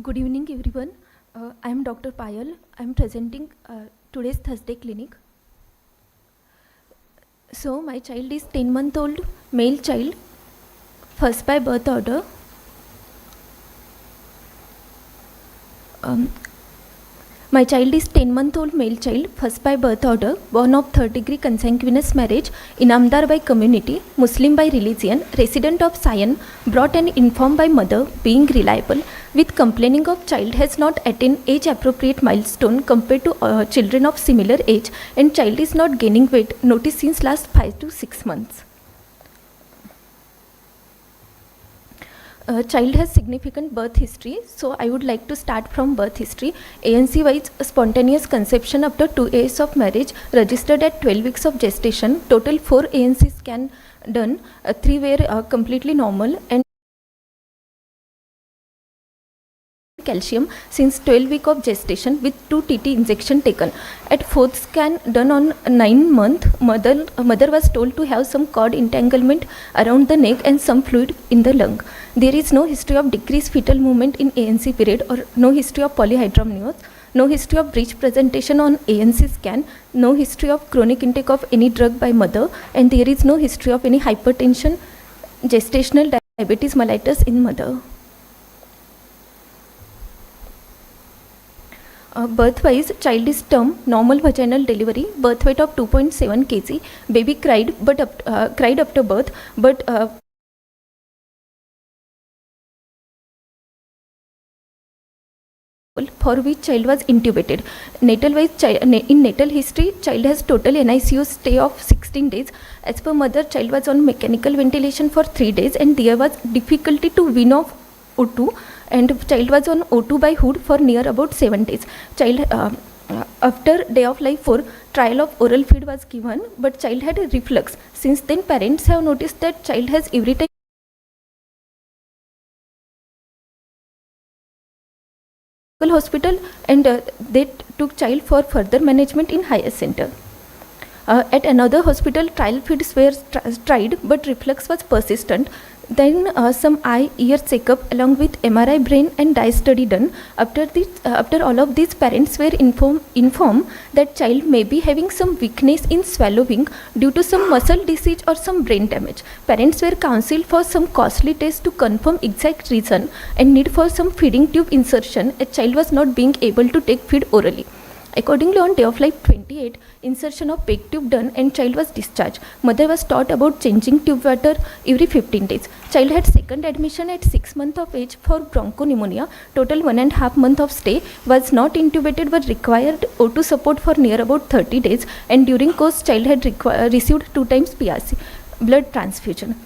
Good evening, everyone. I am Dr. Payal. I am presenting today's Thursday clinic. So, my child is 10-month-old male child, first by birth order. My child is 10-month-old male child, first by birth order, born of third-degree consanguineous marriage in Amdar by community, Muslim by religion, resident of Sion, brought and informed by mother, being reliable, with complaining of child has not attained age-appropriate milestone compared to children of similar age, and child is not gaining weight, noticed since last 5 to 6 months. Child has significant birth history, so I would like to start from birth history. ANC wise, spontaneous conception after 2 years of marriage, registered at 12 weeks of gestation. Total 4 ANC scan done, 3 were completely normal, and calcium since 12 week of gestation with 2 TT injection taken. At 4th scan done on 9 month, mother was told to have some cord entanglement around the neck and some fluid in the lung. There is no history of decreased fetal movement in ANC period or no history of polyhydramnios, no history of breech presentation on ANC scan, no history of chronic intake of any drug by mother, and there is no history of any hypertension, gestational diabetes mellitus in mother. Birth-wise, child is term, normal vaginal delivery, birth weight of 2.7 kg. Baby cried after birth, but for which child was intubated. Natal-wise, in natal history, child has total NICU stay of 16 days. As per mother, child was on mechanical ventilation for 3 days, and there was difficulty to wean off O2. And child was on O2 by hood for near about 7 days. Child after day of life 4, trial of oral feed was given, but child had a reflux. Since then, parents have noticed that child has every time hospital, and they took child for further management in higher center. At another hospital, trial feeds were tried, but reflux was persistent. Then some eye ear checkup along with MRI brain and dye study done. After all of these, parents were informed that child may be having some weakness in swallowing due to some muscle disease or some brain damage. Parents were counseled for some costly tests to confirm exact reason and need for some feeding tube insertion. A child was not being able to take feed orally. Accordingly, on day of life 28, insertion of PEG tube done and child was discharged. Mother was taught about changing tube water every 15 days. Child had second admission at 6 months of age for bronchopneumonia. Total 1.5 month of stay, was not intubated but required O2 support for near about 30 days, and during course child had received 2 times PRC, blood transfusion.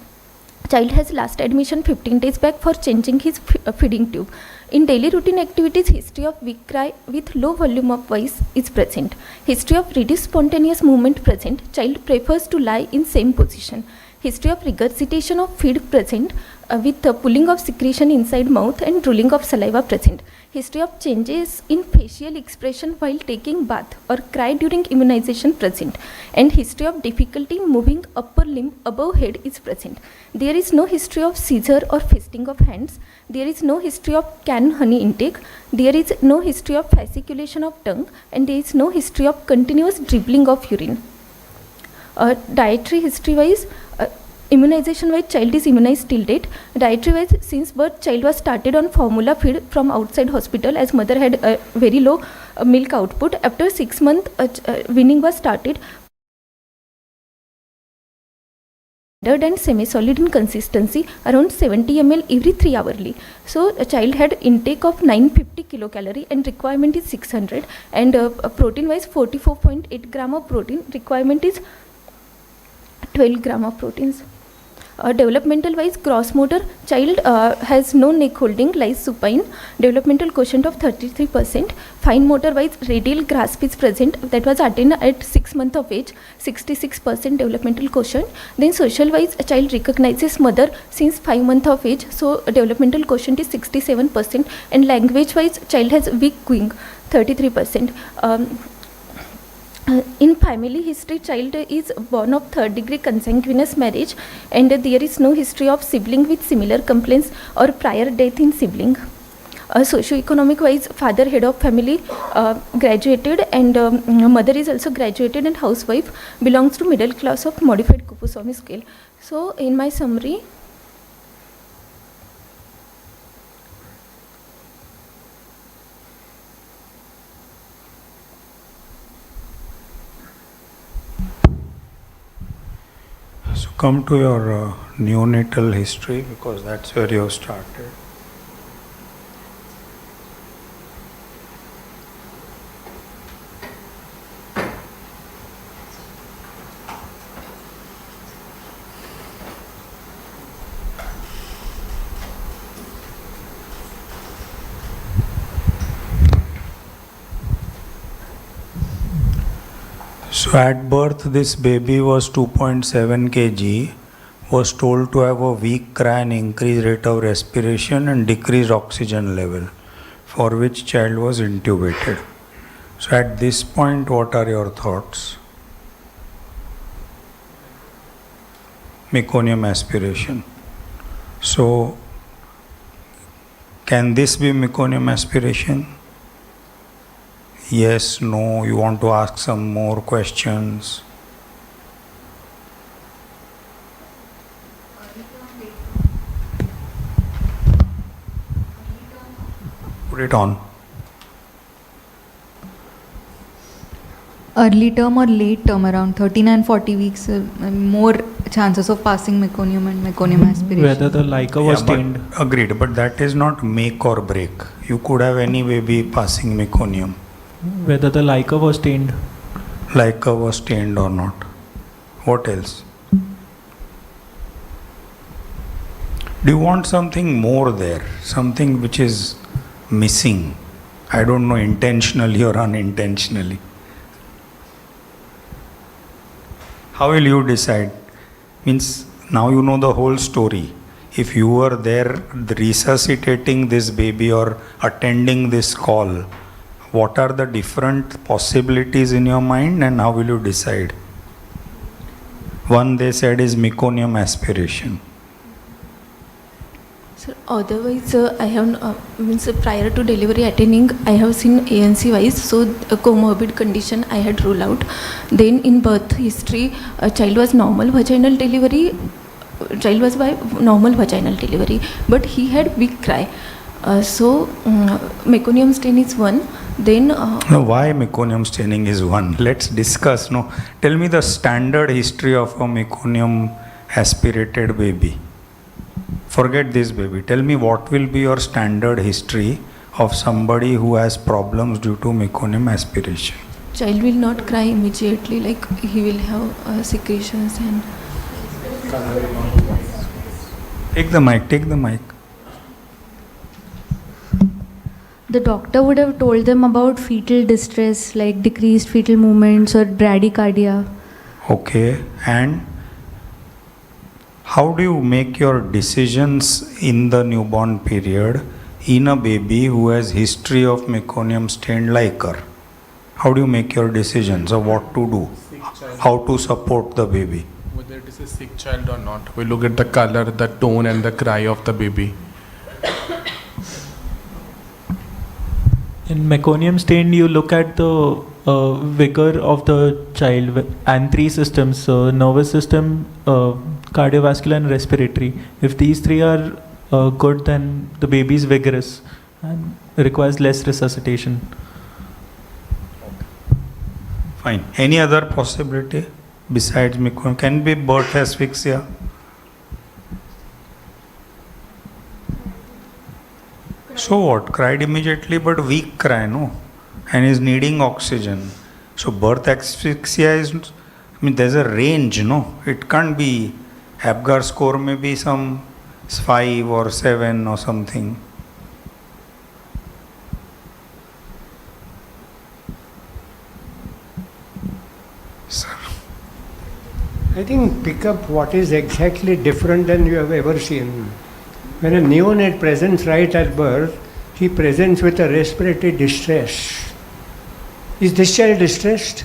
Child has last admission 15 days back for changing his feeding tube. In daily routine activities, history of weak cry with low volume of voice is present. History of reduced spontaneous movement present. Child prefers to lie in same position. History of regurgitation of feed present with pulling of secretion inside mouth and drooling of saliva present. History of changes in facial expression while taking bath or cry during immunization present, and history of difficulty moving upper limb above head is present. There is no history of seizure or fisting of hands. There is no history of canned honey intake. There is no history of fasciculation of tongue, and there is no history of continuous dribbling of urine. Dietary history wise, immunization wise, child is immunized till date. Dietary wise, since birth, child was started on formula feed from outside hospital as mother had a very low milk output. After 6 months, weaning was started. And semi-solid in consistency, around 70 ml every 3 hourly. So a child had intake of 950 kilocalorie and requirement is 600, and protein wise 44.8 gram of protein, requirement is 12 gram of proteins. Developmental wise, gross motor, child has no neck holding, lies supine, developmental quotient of 33%. Fine motor wise, radial grasp is present, that was attained at 6 months of age, 66% developmental quotient. Then social wise, a child recognizes mother since 5 months of age, so developmental quotient is 67%. And language wise, child has weak going, 33%. In family history, child is born of third degree consanguineous marriage, and there is no history of sibling with similar complaints or prior death in sibling. Socioeconomic wise, father head of family, graduated, and mother is also graduated and housewife, belongs to middle class of modified Kupuswamy scale. So in my summary, so come to your neonatal history, because that's where you started. So at birth, this baby was 2.7 kg, was told to have a weak cry and increased rate of respiration and decreased oxygen level, for which child was intubated. So at this point, what are your thoughts? Meconium aspiration. So, can this be meconium aspiration? Yes, no, you want to ask some more questions? Put it on. Early term or late term, around 39 and 40 weeks, more chances of passing meconium and meconium aspiration. Whether the LICA was stained. Agreed, but that is not make or break. You could have any baby passing meconium. Whether the LICA was stained. LICA was stained or not. What else? Do you want something more there? Something which is missing? I don't know, intentionally or unintentionally. How will you decide? Means now you know the whole story. If you were there resuscitating this baby or attending this call, what are the different possibilities in your mind and how will you decide? One they said is meconium aspiration. so otherwise I have means prior to delivery attending, I have seen ANC wise, so a comorbid condition I had ruled out. Then in birth history, a child was normal vaginal delivery, normal vaginal delivery, but he had weak cry. So meconium stain is one. Then No, why meconium staining is one? Let's discuss. No, tell me the standard history of a meconium aspirated baby. Forget this baby. Tell me what will be your standard history of somebody who has problems due to meconium aspiration. child will not cry immediately, like he will have secretions and Take the mic, take the mic. The doctor would have told them about fetal distress, like decreased fetal movements or bradycardia. Okay, and how do you make your decisions in the newborn period in a baby who has history of meconium stained liquor? How do you make your decisions of what to do? How to support the baby? Whether it is a sick child or not, we look at the color, the tone, and the cry of the baby. In meconium stained, you look at the vigor of the child and three systems: nervous system, cardiovascular, and respiratory. If these three are good, then the baby is vigorous and requires less resuscitation. Fine. Any other possibility besides meconium? Can be birth asphyxia. So what? Cried immediately but weak cry, no? And is needing oxygen. So birth asphyxia is, there's a range, no? It can't be, Apgar score may be some 5 or 7 or something. Sir. I think pick up what is exactly different than you have ever seen. When a neonate presents right at birth, he presents with a respiratory distress. Is this child distressed?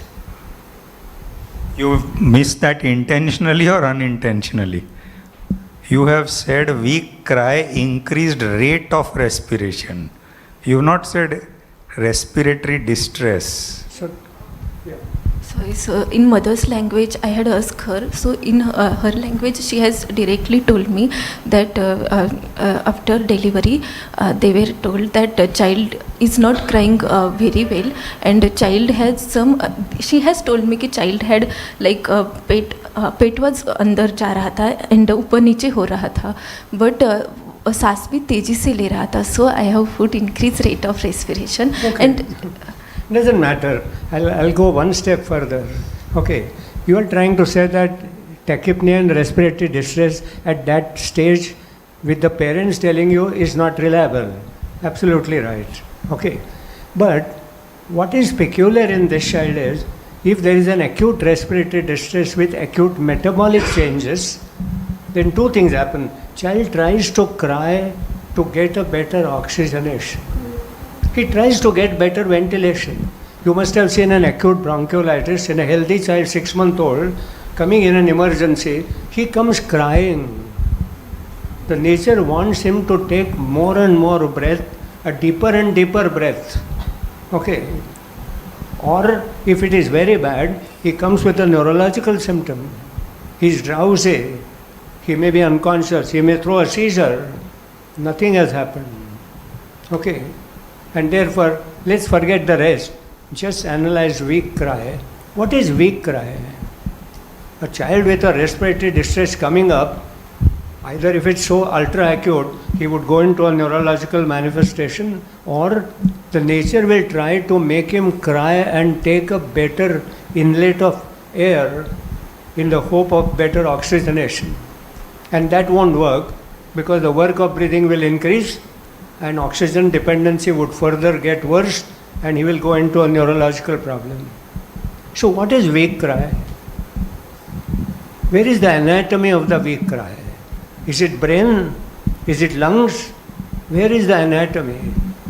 You missed that intentionally or unintentionally? You have said weak cry, increased rate of respiration. You've not said respiratory distress. So, yeah. So in mother's language, I had asked her. So in her language, she has directly told me that after delivery, they were told that the child is not crying very well, and the child has some. She has told me कि child had like pet was अंदर जा रहा था and ऊपर नीचे हो रहा था, but सांस भी तेजी से ले रहा था. So I have put increased rate of respiration and. Doesn't matter. I'll go one step further. Okay, you are trying to say that tachypnea and respiratory distress at that stage with the parents telling you is not reliable. Absolutely right. Okay, but what is peculiar in this child is if there is an acute respiratory distress with acute metabolic changes, then two things happen. Child tries to cry to get a better oxygenation. He tries to get better ventilation. You must have seen an acute bronchiolitis in a healthy child, 6-month-old, coming in an emergency. He comes crying. The nature wants him to take more and more breath, a deeper and deeper breath. Okay. Or if it is very bad, he comes with a neurological symptom. He's drowsy. He may be unconscious. He may throw a seizure. Nothing has happened. Okay. And therefore, let's forget the rest. Just analyze weak cry. What is weak cry? A child with a respiratory distress coming up, either if it's so ultra acute, he would go into a neurological manifestation, or the nature will try to make him cry and take a better inlet of air in the hope of better oxygenation. And that won't work because the work of breathing will increase and oxygen dependency would further get worse and he will go into a neurological problem. So what is weak cry? Where is the anatomy of the weak cry? Is it brain? Is it lungs? Where is the anatomy?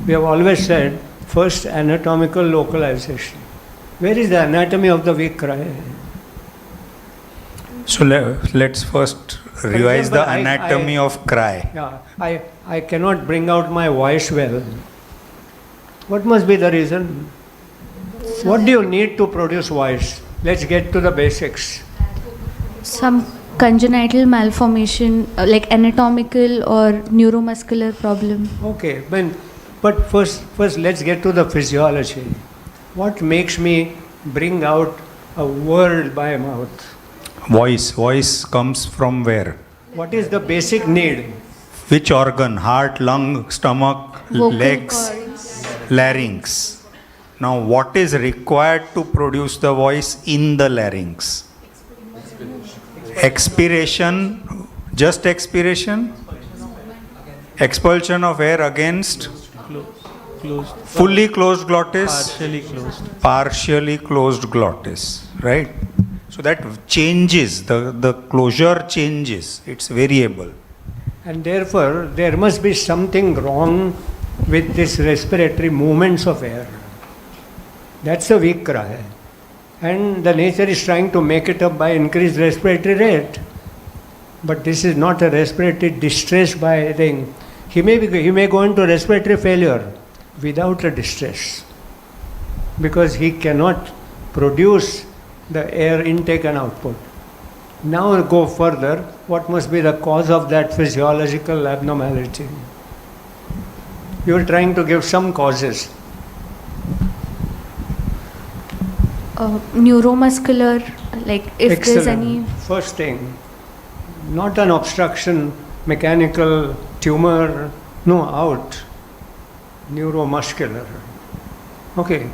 We have always said first anatomical localization. Where is the anatomy of the weak cry? So let's first revise the anatomy of cry. Yeah, I cannot bring out my voice well. What must be the reason? What do you need to produce voice? Let's get to the basics. Some congenital malformation, like anatomical or neuromuscular problem. Okay, but first let's get to the physiology. What makes me bring out a word by mouth? Voice comes from where? What is the basic need? Which organ? Heart, lung, stomach, Vocal legs, cords. larynx. Now, what is required to produce the voice in the larynx? Expiration, just expiration? Expulsion of air against? Closed. Fully closed glottis? Partially closed. Partially closed glottis, right? So that changes, the closure changes, it's variable. And therefore, there must be something wrong with this respiratory movements of air. That's a weak cry. And the nature is trying to make it up by increased respiratory rate. But this is not a respiratory distress by thing. He may go into respiratory failure without a distress. Because he cannot produce the air intake and output. Now go further, what must be the cause of that physiological abnormality? You are trying to give some causes. Neuromuscular, like if Excellent. there's any. First thing, not an obstruction, mechanical tumor, no, out. Neuromuscular. Okay,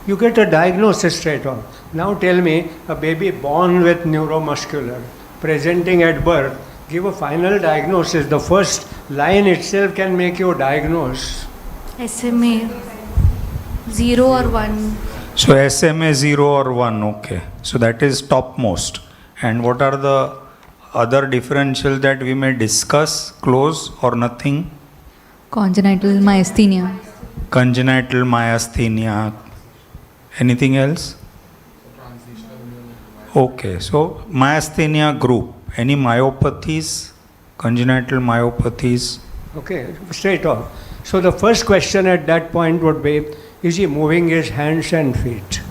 you get a diagnosis straight on. Now tell me, a baby born with neuromuscular, presenting at birth, give a final diagnosis. The first line itself can make you diagnose. SMA 0 or 1. So SMA 0 or 1, okay. So that is topmost. And what are the other differentials that we may discuss? Close or nothing? Congenital myasthenia. Congenital myasthenia. Anything else? Okay, so myasthenia group. Any myopathies? Congenital myopathies? Okay, straight off. So the first question at that point would be, is he moving his hands and feet?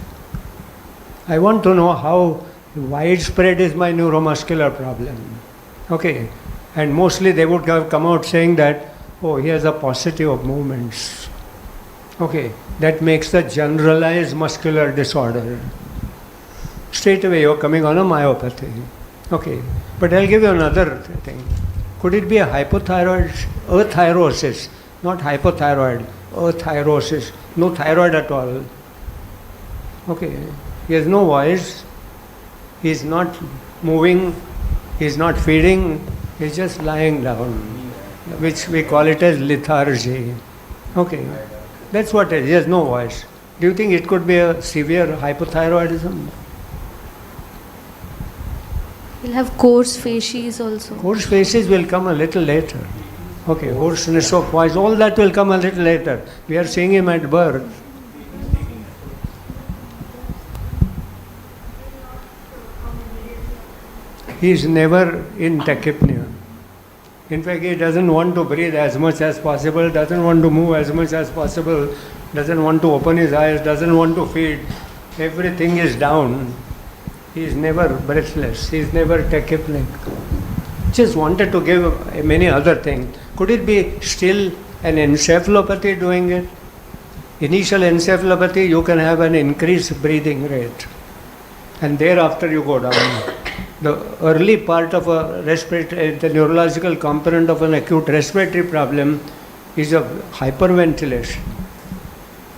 I want to know how widespread is my neuromuscular problem. Okay, and mostly they would have come out saying that, oh, he has a paucity of movements. Okay, that makes the generalized muscular disorder. Straight away you're coming on a myopathy. Okay, but I'll give you another thing. Could it be a hypothyroid, athyrosis, not hypothyroid, athyrosis, no thyroid at all? Okay, he has no voice, he's not moving, he's not feeding, he's just lying down, which we call it as lethargy. Okay, that's what it is, he has no voice. Do you think it could be a severe hypothyroidism? We'll have coarse facies also. Hoarse faces will come a little later. Okay, hoarseness of voice, all that will come a little later. We are seeing him at birth. He is never in tachypnea. In fact, he doesn't want to breathe as much as possible, doesn't want to move as much as possible, doesn't want to open his eyes, doesn't want to feed. Everything is down. He is never breathless, he is never tachypneic. Just wanted to give many other things. Could it be still an encephalopathy doing it? Initial encephalopathy, you can have an increased breathing rate, and thereafter you go down. The early part of a respiratory, the neurological component of an acute respiratory problem is a hyperventilation,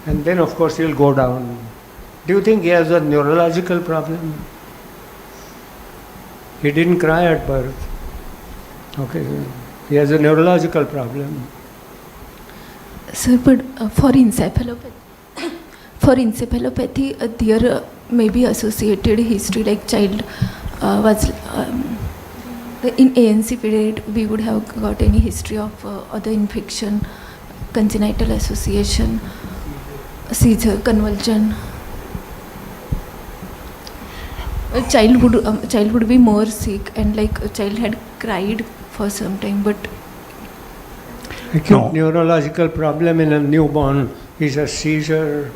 and then of course you'll go down. Do you think he has a neurological problem? He didn't cry at birth. Okay, he has a neurological problem. Sir, but for encephalopathy, there may be associated history, like child was in ANC period, we would have got any history of other infection, congenital association, seizure, convulsion. A child would be more sick, and like a child had cried for some time, but Acute neurological problem in a newborn is a seizure,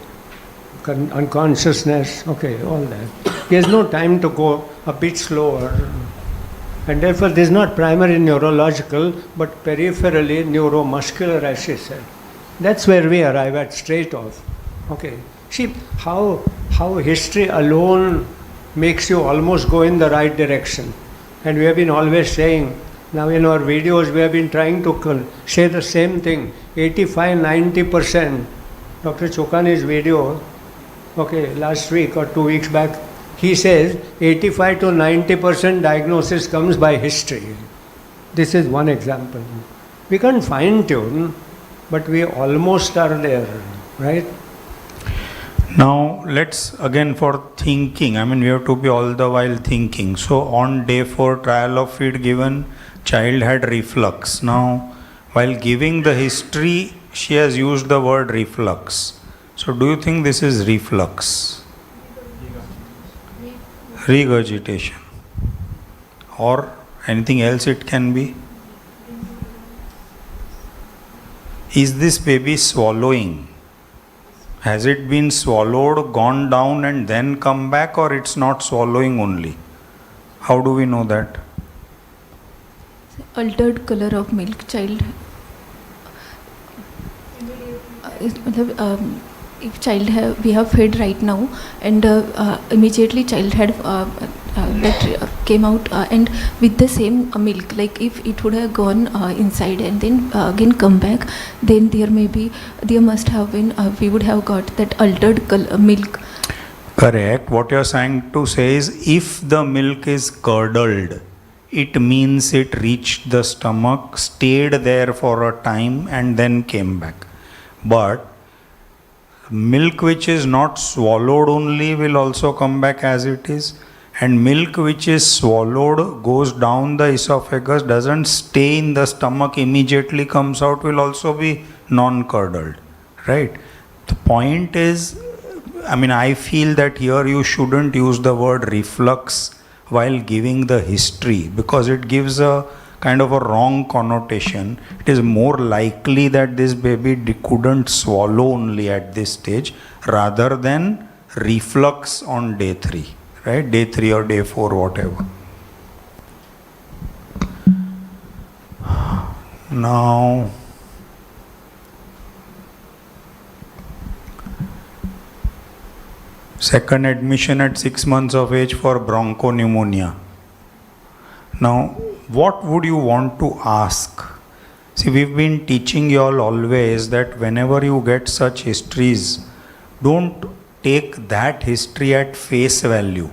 unconsciousness, okay, all that. He has no time to go a bit slower. And therefore, this is not primary neurological, but peripherally neuromuscular, as she said. That's where we arrive at straight off. Okay. See how history alone makes you almost go in the right direction. And we have been always saying, now in our videos we have been trying to say the same thing, 85-90%. Dr. Chokani's video, okay, last week or 2 weeks back, he says 85 to 90% diagnosis comes by history. This is one example. We can't fine tune, but we almost are there, right? Now let's again for thinking, we have to be all the while thinking. So on day 4 trial of feed given, child had reflux. Now while giving the history, she has used the word reflux. So do you think this is reflux? Regurgitation? Or anything else it can be? Is this baby swallowing? Has it been swallowed, gone down and then come back, or it's not swallowing only? How do we know that? altered color of milk, child if child we have fed right now, and immediately child had that came out and with the same milk, like if it would have gone inside and then again come back, then there must have been we would have got that altered milk. Correct. What you are saying to say is, if the milk is curdled, it means it reached the stomach, stayed there for a time and then came back. But milk which is not swallowed only will also come back as it is, and milk which is swallowed goes down the esophagus, doesn't stay in the stomach, immediately comes out, will also be non-curdled, right? The point is, I feel that here you shouldn't use the word reflux while giving the history, because it gives a kind of a wrong connotation. It is more likely that this baby couldn't swallow only at this stage rather than reflux on day 3, right? Day 3 or day 4, whatever. Now, second admission at 6 months of age for bronchopneumonia. Now, what would you want to ask? See, we've been teaching you all always that whenever you get such histories, don't take that history at face value.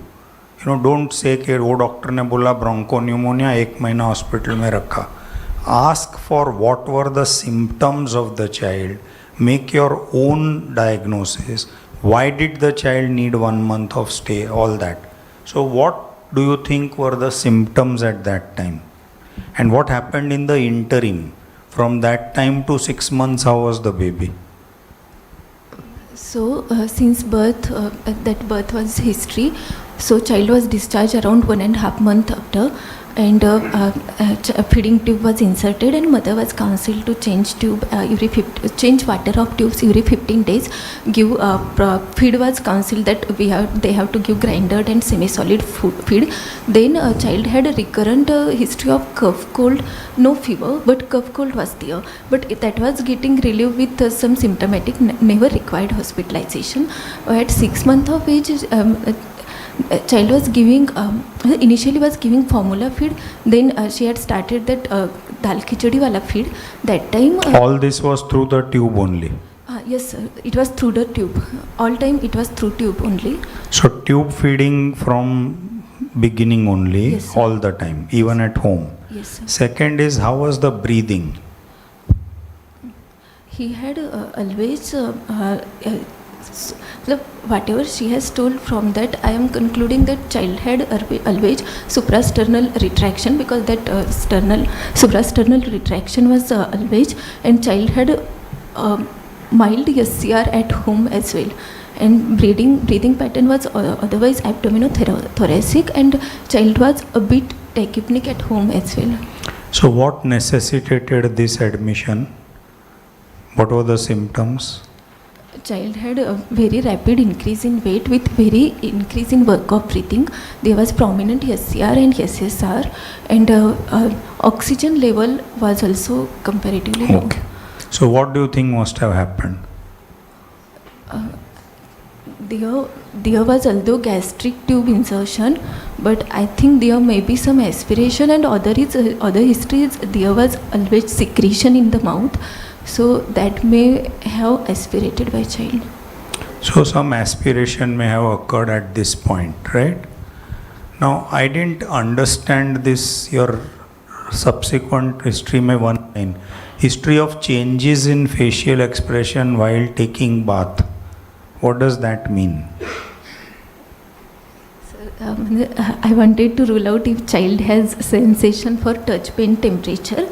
Don't say कि वो doctor ने बोला bronchopneumonia 1 महीना hospital में रखा. Ask for what were the symptoms of the child. Make your own diagnosis. Why did the child need 1 month of stay? All that. So what do you think were the symptoms at that time? And what happened in the interim? From that time to 6 months, how was the baby? So since birth, that birth was history. So child was discharged around 1.5 months after, and feeding tube was inserted, and mother was counseled to change tube change water of tubes every 15 days. Give feed was counseled that they have to give grinded and semi-solid feed. Then child had a recurrent history of cough cold, no fever, but cough cold was there. But that was getting relieved with some symptomatic, never required hospitalization. At 6 months of age, child was giving initially was giving formula feed. Then she had started that dal khichdi wala feed. That time all this was through the tube only. Yes, sir. It was through the tube. All time it was through tube only. So tube feeding from beginning only, yes, sir. All the time, even at home. Yes, sir. Second is, how was the breathing? He had always whatever she has told, from that I am concluding that child had always suprasternal retraction, because that suprasternal retraction was always, and child had mild SCR at home as well, and breathing pattern was otherwise abdominothoracic, and child was a bit tachypneic at home as well. So what necessitated this admission? What were the symptoms? Child had a very rapid increase in weight with very increase in work of breathing. There was prominent SCR and SSR, and oxygen level was also comparatively low. Okay. So what do you think must have happened? There was although gastric tube insertion, but I think there may be some aspiration, and other histories there was always secretion in the mouth. So that may have aspirated by child. So some aspiration may have occurred at this point, right? Now I didn't understand this, your subsequent history mein one line. History of changes in facial expression while taking bath. What does that mean? I wanted to rule out if child has sensation for touch pain, temperature.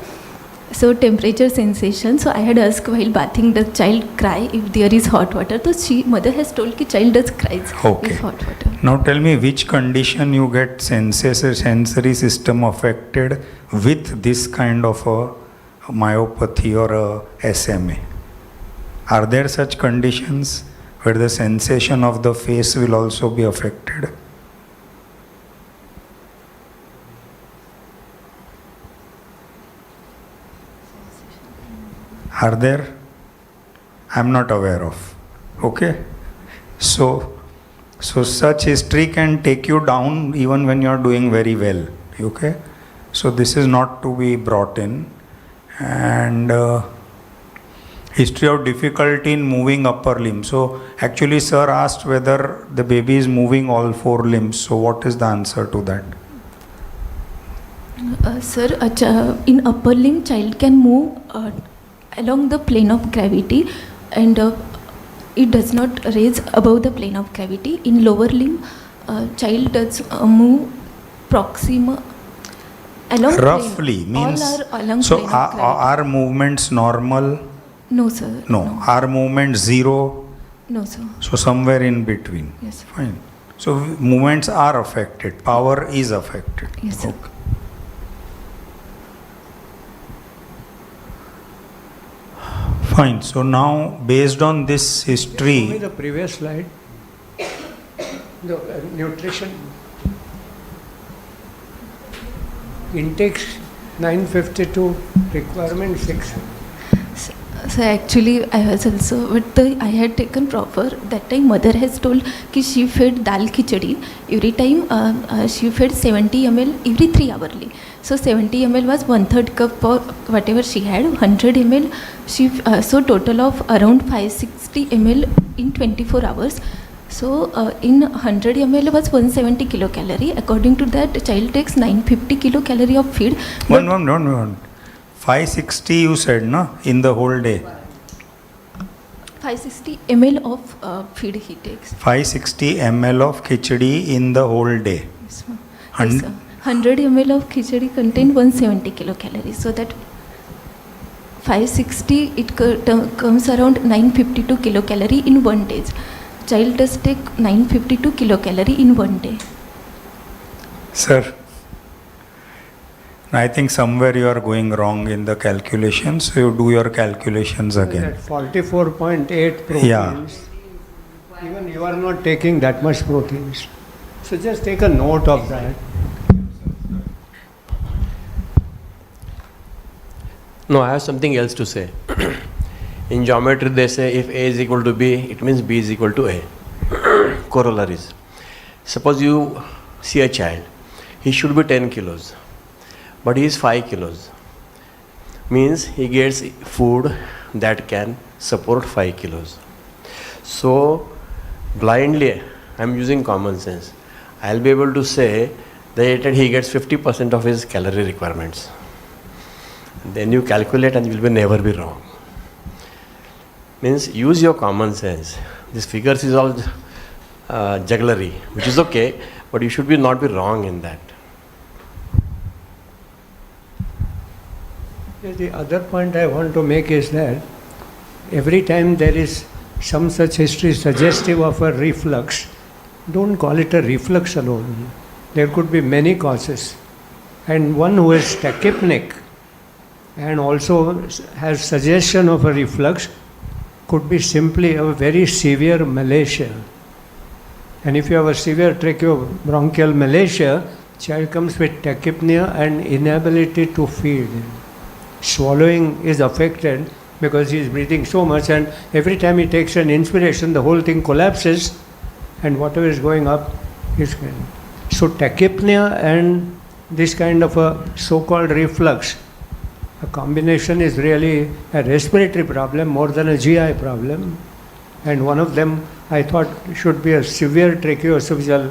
So temperature sensation. So I had asked while bathing, does child cry if there is hot water? So mother has told that child does cries with hot water. Now tell me, which condition you get sensory system affected with this kind of a myopathy or a SMA? Are there such conditions where the sensation of the face will also be affected? Are there? I am not aware of. Okay? So such history can take you down even when you are doing very well. Okay? So this is not to be brought in. And history of difficulty in moving upper limb. So actually sir asked whether the baby is moving all 4 limbs. So what is the answer to that? Sir, in upper limb child can move along the plane of gravity, and it does not raise above the plane of gravity. In lower limb, child does move proxima along roughly plane. Means all are along so plane of gravity. are movements normal? No, sir. No. Are movements zero? No, sir. So somewhere in between. Yes, sir. Fine. So movements are affected. Power is affected. Yes, sir. Okay. Fine. So now, based on this Show me history, the previous slide. The nutrition intakes 952, requirement 6. So actually, I was also, but I had taken proper. That time, mother has told कि she fed dal khichdi every time. She fed 70 ml every 3 hourly. So 70 ml was 1/3 cup for whatever she had. 100 ml she so total of around 560 ml in 24 hours. So in 100 ml was 170 kilocalorie. According to that, child takes 950 kilocalorie of feed. one. 560 you said, no? In the whole day. 560 ml of feed he takes. 560 ml of khichdi in the whole day. Yes, ma'am. Hun- Yes, sir. 100 ml of khichdi contain 170 kilocalories. So that 560 comes around 952 kilocalorie in 1 day. Child does take 952 kilocalorie in 1 day. Sir, I think somewhere you are going wrong in the calculations. So you do your calculations again. That 44.8 proteins. Yeah. Even you are not taking that much proteins. So just take a note of that. No, I have something else to say. In geometry, they say if A is equal to B, it means B is equal to A. Corollaries. Suppose you see a child, he should be 10 kilos, but he is 5 kilos. Means he gets food that can support 5 kilos. So, blindly, I am using common sense. I will be able to say that he gets 50% of his calorie requirements. Then you calculate and you will never be wrong. Means use your common sense. This figures is all jugglery, which is okay, but you should not be wrong in that. The other point I want to make is that every time there is some such history suggestive of a reflux, don't call it a reflux alone. There could be many causes. And one who is tachypnic and also has suggestion of a reflux could be simply a very severe malacia. And if you have a severe tracheobronchial malacia, child comes with tachypnea and inability to feed. Swallowing is affected because he is breathing so much, and every time he takes an inspiration, the whole thing collapses, and whatever is going up is going. So tachypnea and this kind of a so-called reflux, a combination is really a respiratory problem more than a GI problem. And one of them I thought should be a severe tracheoesophageal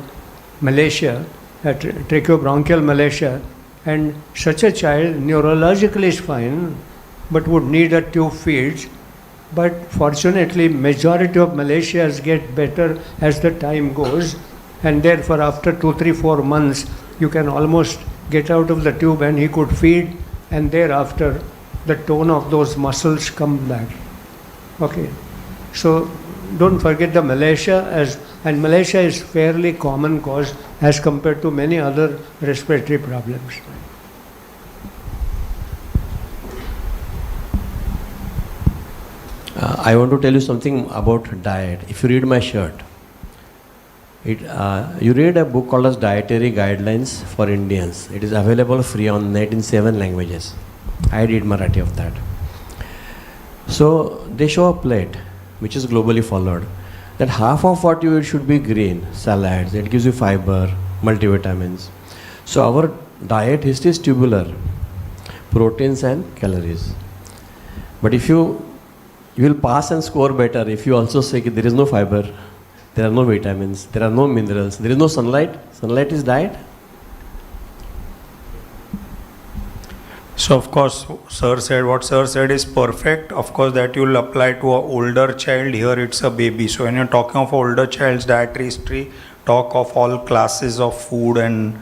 malacia, a tracheobronchial malacia. And such a child neurologically is fine, but would need a tube feeds. But fortunately, majority of malatias get better as the time goes, and therefore after 2, 3, 4 months, you can almost get out of the tube and he could feed, and thereafter the tone of those muscles come back. Okay, so don't forget the malacia, and malacia is fairly common cause as compared to many other respiratory problems. I want to tell you something about diet. If you read my shirt, you read a book called as Dietary Guidelines for Indians. It is available free on net in 7 languages. I read Marathi of that. So they show a plate which is globally followed, that half of what you eat should be green, salads, it gives you fiber, multivitamins. So our diet history is tubular, proteins and calories. But if you will pass and score better if you also say there is no fiber, there are no vitamins, there are no minerals, there is no sunlight. Sunlight is diet. So of course, sir said, what sir said is perfect. Of course, that you will apply to an older child. Here it's a baby. So when you're talking of older child's dietary history, talk of all classes of food and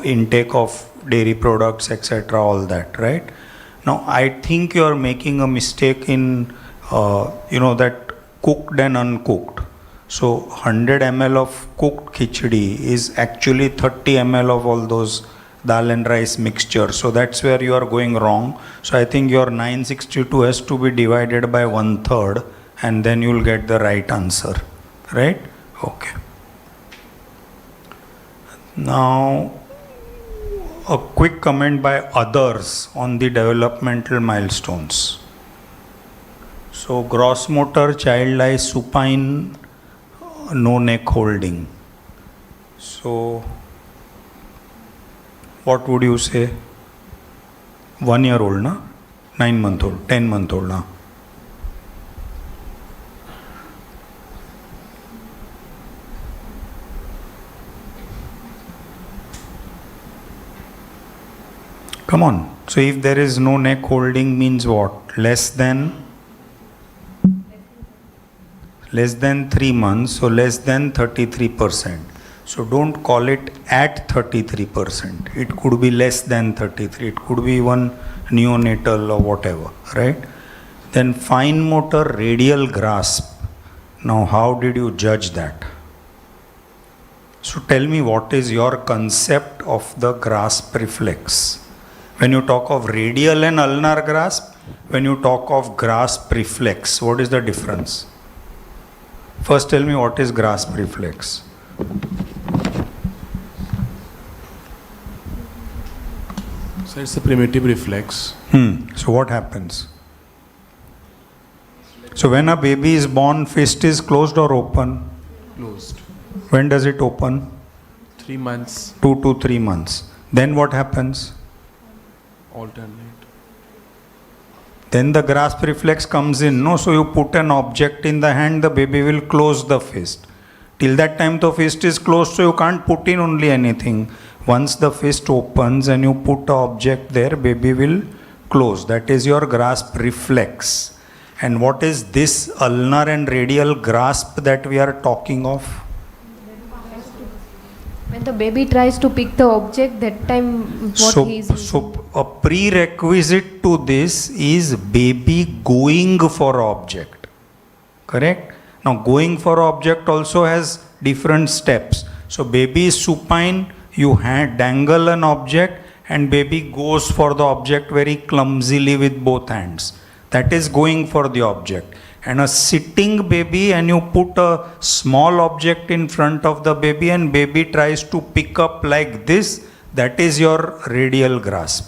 intake of dairy products, etc. All that, right? Now, I think you're making a mistake in, that cooked and uncooked. So 100 ml of cooked khichdi is actually 30 ml of all those dal and rice mixture. So that's where you are going wrong. So I think your 962 has to be divided by 1/3 and then you'll get the right answer. Right? Okay. Now, a quick comment by others on the developmental milestones. So, gross motor, child lies supine, no neck holding. So, what would you say? 1 year old, na? 9-month-old, 10-month-old, na? Come on. So if there is no neck holding means what? Less than 3 months, so less than 33%. So don't call it at 33%. It could be less than 33. It could be even neonatal or whatever, right? Then fine motor radial grasp. Now how did you judge that? So tell me, what is your concept of the grasp reflex? When you talk of radial and ulnar grasp, when you talk of grasp reflex, what is the difference? First tell me what is grasp reflex. So it's a primitive reflex. So what happens? So when a baby is born, fist is closed or open? Closed. When does it open? 3 months. 2 to 3 months. Then what happens? Alternate. Then the grasp reflex comes in. No, so you put an object in the hand, the baby will close the fist. Till that time the fist is closed, so you can't put in only anything. Once the fist opens and you put an object there, baby will close. That is your grasp reflex. And what is this ulnar and radial grasp that we are talking of? When the baby tries to pick the object, that time So a prerequisite to this is baby going for object. Correct? Now going for object also has different steps. So baby is supine, you dangle an object and baby goes for the object very clumsily with both hands. That is going for the object. And a sitting baby, and you put a small object in front of the baby and baby tries to pick up like this, that is your radial grasp.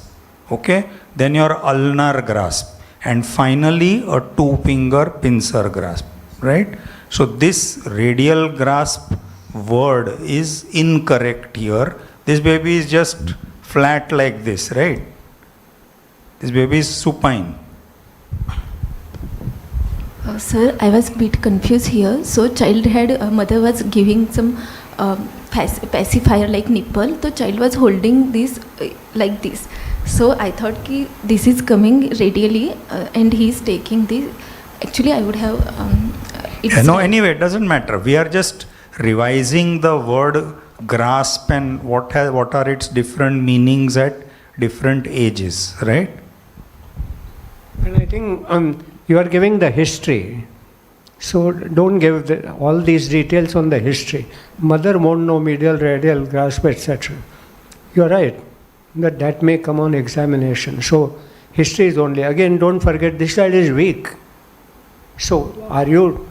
Okay? Then your ulnar grasp. And finally a 2-finger pincer grasp. Right? So this radial grasp word is incorrect here. This baby is just flat like this, right? This baby is supine. Sir, I was a bit confused here. So mother was giving some pacifier like nipple. So child was holding this like this. So I thought ki this is coming radially and he is taking this. Actually, I would have. No, anyway, it doesn't matter. We are just revising the word grasp and what are its different meanings at different ages, right? And I think you are giving the history. So don't give all these details on the history. Mother won't know medial, radial, grasp, etc. You are right. That may come on examination. So history is only. Again, don't forget this child is weak. So are you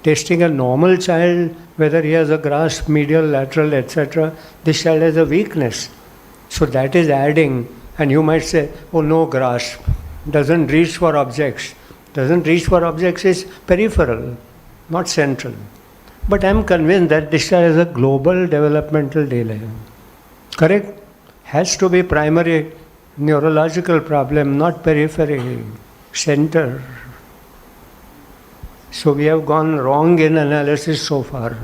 testing a normal child, whether he has a grasp, medial, lateral, etc.? This child has a weakness. So that is adding. And you might say, oh no, grasp. Doesn't reach for objects. Doesn't reach for objects is peripheral, not central. But I am convinced that this child has a global developmental delay. Correct? Has to be primary neurological problem, not periphery, center. So we have gone wrong in analysis so far.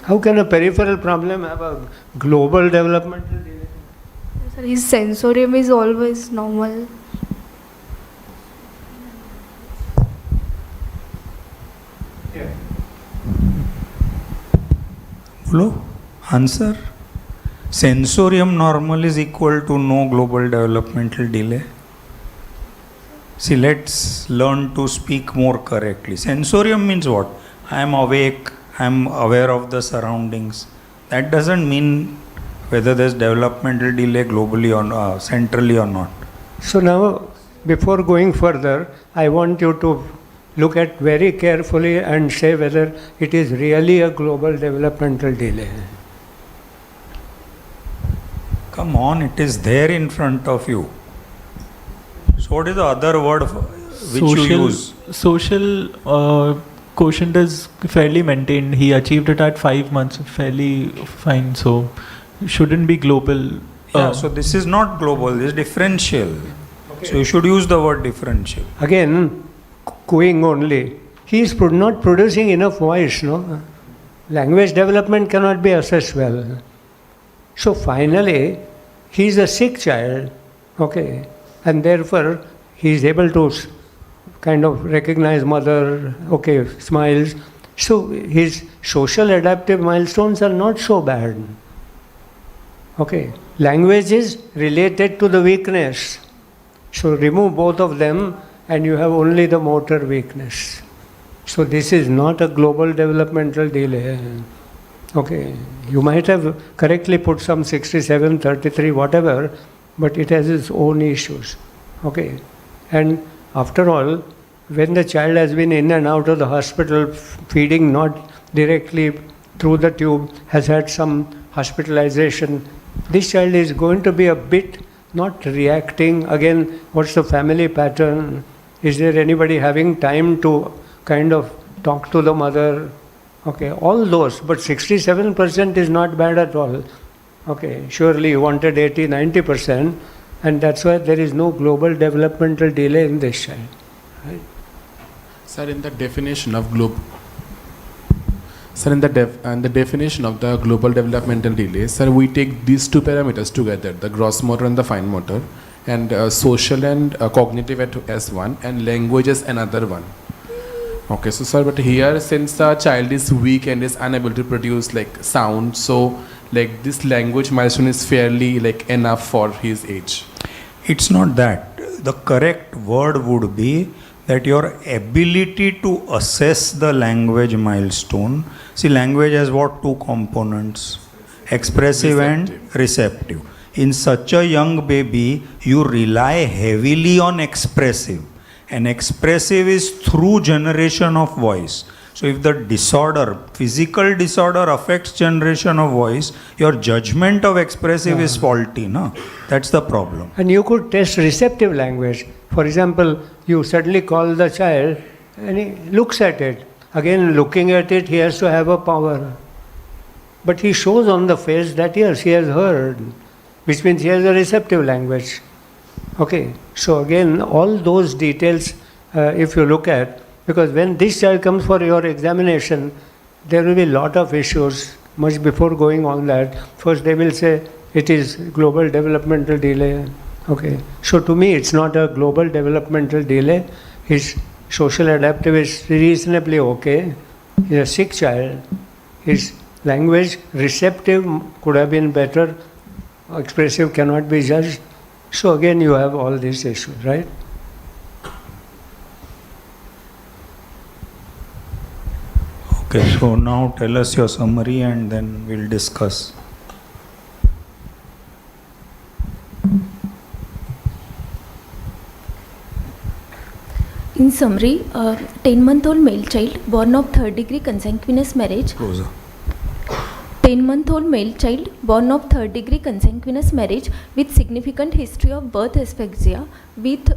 How can a peripheral problem have a global developmental delay? Sir, his sensorium is always normal. Yeah. Bolo, answer. Sensorium normal is equal to no global developmental delay. See, let's learn to speak more correctly. Sensorium means what? I am awake, I am aware of the surroundings. That doesn't mean whether there's developmental delay globally or centrally or not. So now, before going further, I want you to look at very carefully and say whether it is really a global developmental delay. Come on, it is there in front of you. So what is the other word which you use? Social quotient is fairly maintained. He achieved it at 5 months, fairly fine. So shouldn't be global. Yeah, so this is not global, this is differential. Okay. So you should use the word differential. Again, cooing only. He is not producing enough voice, no? Language development cannot be assessed well. So finally, he is a sick child, okay, and therefore he is able to kind of recognize mother, okay, smiles. So his social adaptive milestones are not so bad. Okay, language is related to the weakness. So remove both of them and you have only the motor weakness. So this is not a global developmental delay. Okay, you might have correctly put some 67, 33, whatever, but it has its own issues. Okay, and after all, when the child has been in and out of the hospital, feeding not directly through the tube, has had some hospitalization, this child is going to be a bit not reacting. Again, what's the family pattern? Is there anybody having time to kind of talk to the mother? Okay, all those, but 67% is not bad at all. Okay, surely you wanted 80, 90%, and that's why there is no global developmental delay in this child. Right? Sir, in the definition of definition of the global developmental delay, sir, we take these two parameters together, the gross motor and the fine motor, and social and cognitive as one, and language as another one. Okay, so sir, but here since the child is weak and is unable to produce like sound, so like this language milestone is fairly like enough for his age. It's not that. The correct word would be that your ability to assess the language milestone. See, language has what? Two components, expressive and receptive. In such a young baby, you rely heavily on expressive. And expressive is through generation of voice. So if the disorder, physical disorder affects generation of voice, your judgment of expressive is faulty, no? That's the problem. And you could test receptive language. For example, you suddenly call the child and he looks at it. Again, looking at it, he has to have a power. But he shows on the face that yes, he has heard, which means he has a receptive language. Okay, so again, all those details, if you look at, because when this child comes for your examination, there will be a lot of issues much before going on that. First, they will say it is global developmental delay. Okay, so to me, it's not a global developmental delay. His social adaptive is reasonably okay. He's a sick child. His language receptive could have been better. Expressive cannot be judged. So again, you have all these issues, right? Okay, so now tell us your summary and then we'll discuss. In summary, 10-month-old male child born of third-degree consanguineous marriage. Closer. 10-month-old male child born of third-degree consanguineous marriage with significant history of birth asphyxia with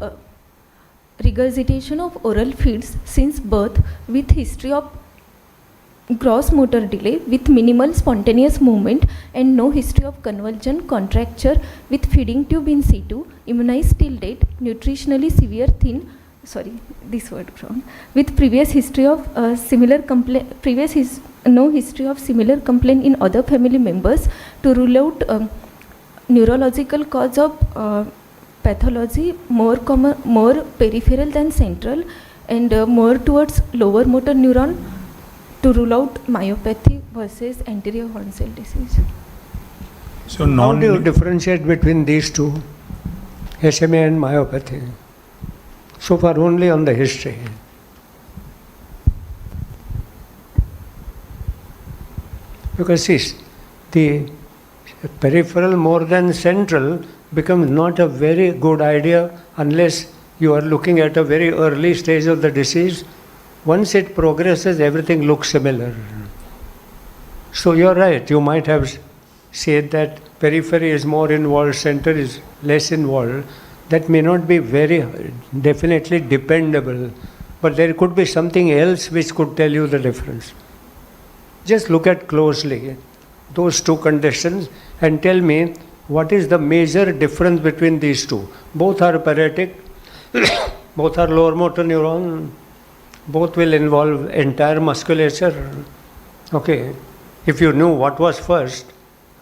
regurgitation of oral feeds since birth with history of gross motor delay with minimal spontaneous movement and no history of convulsion contracture with feeding tube in situ, immunized till date, nutritionally severe thin, with previous history of similar complaint, no history of similar complaint in other family members, to rule out neurological cause of pathology more peripheral than central and more towards lower motor neuron, to rule out myopathy versus anterior horn cell disease. So how do you differentiate between these two, SMA and myopathy? So far only on the history. Because see, the peripheral more than central becomes not a very good idea unless you are looking at a very early stage of the disease. Once it progresses, everything looks similar. So you're right, you might have said that periphery is more involved, center is less involved. That may not be very definitely dependable, but there could be something else which could tell you the difference. Just look at closely those two conditions and tell me what is the major difference between these two. Both are paretic, both are lower motor neuron, both will involve entire musculature. Okay, if you knew what was first,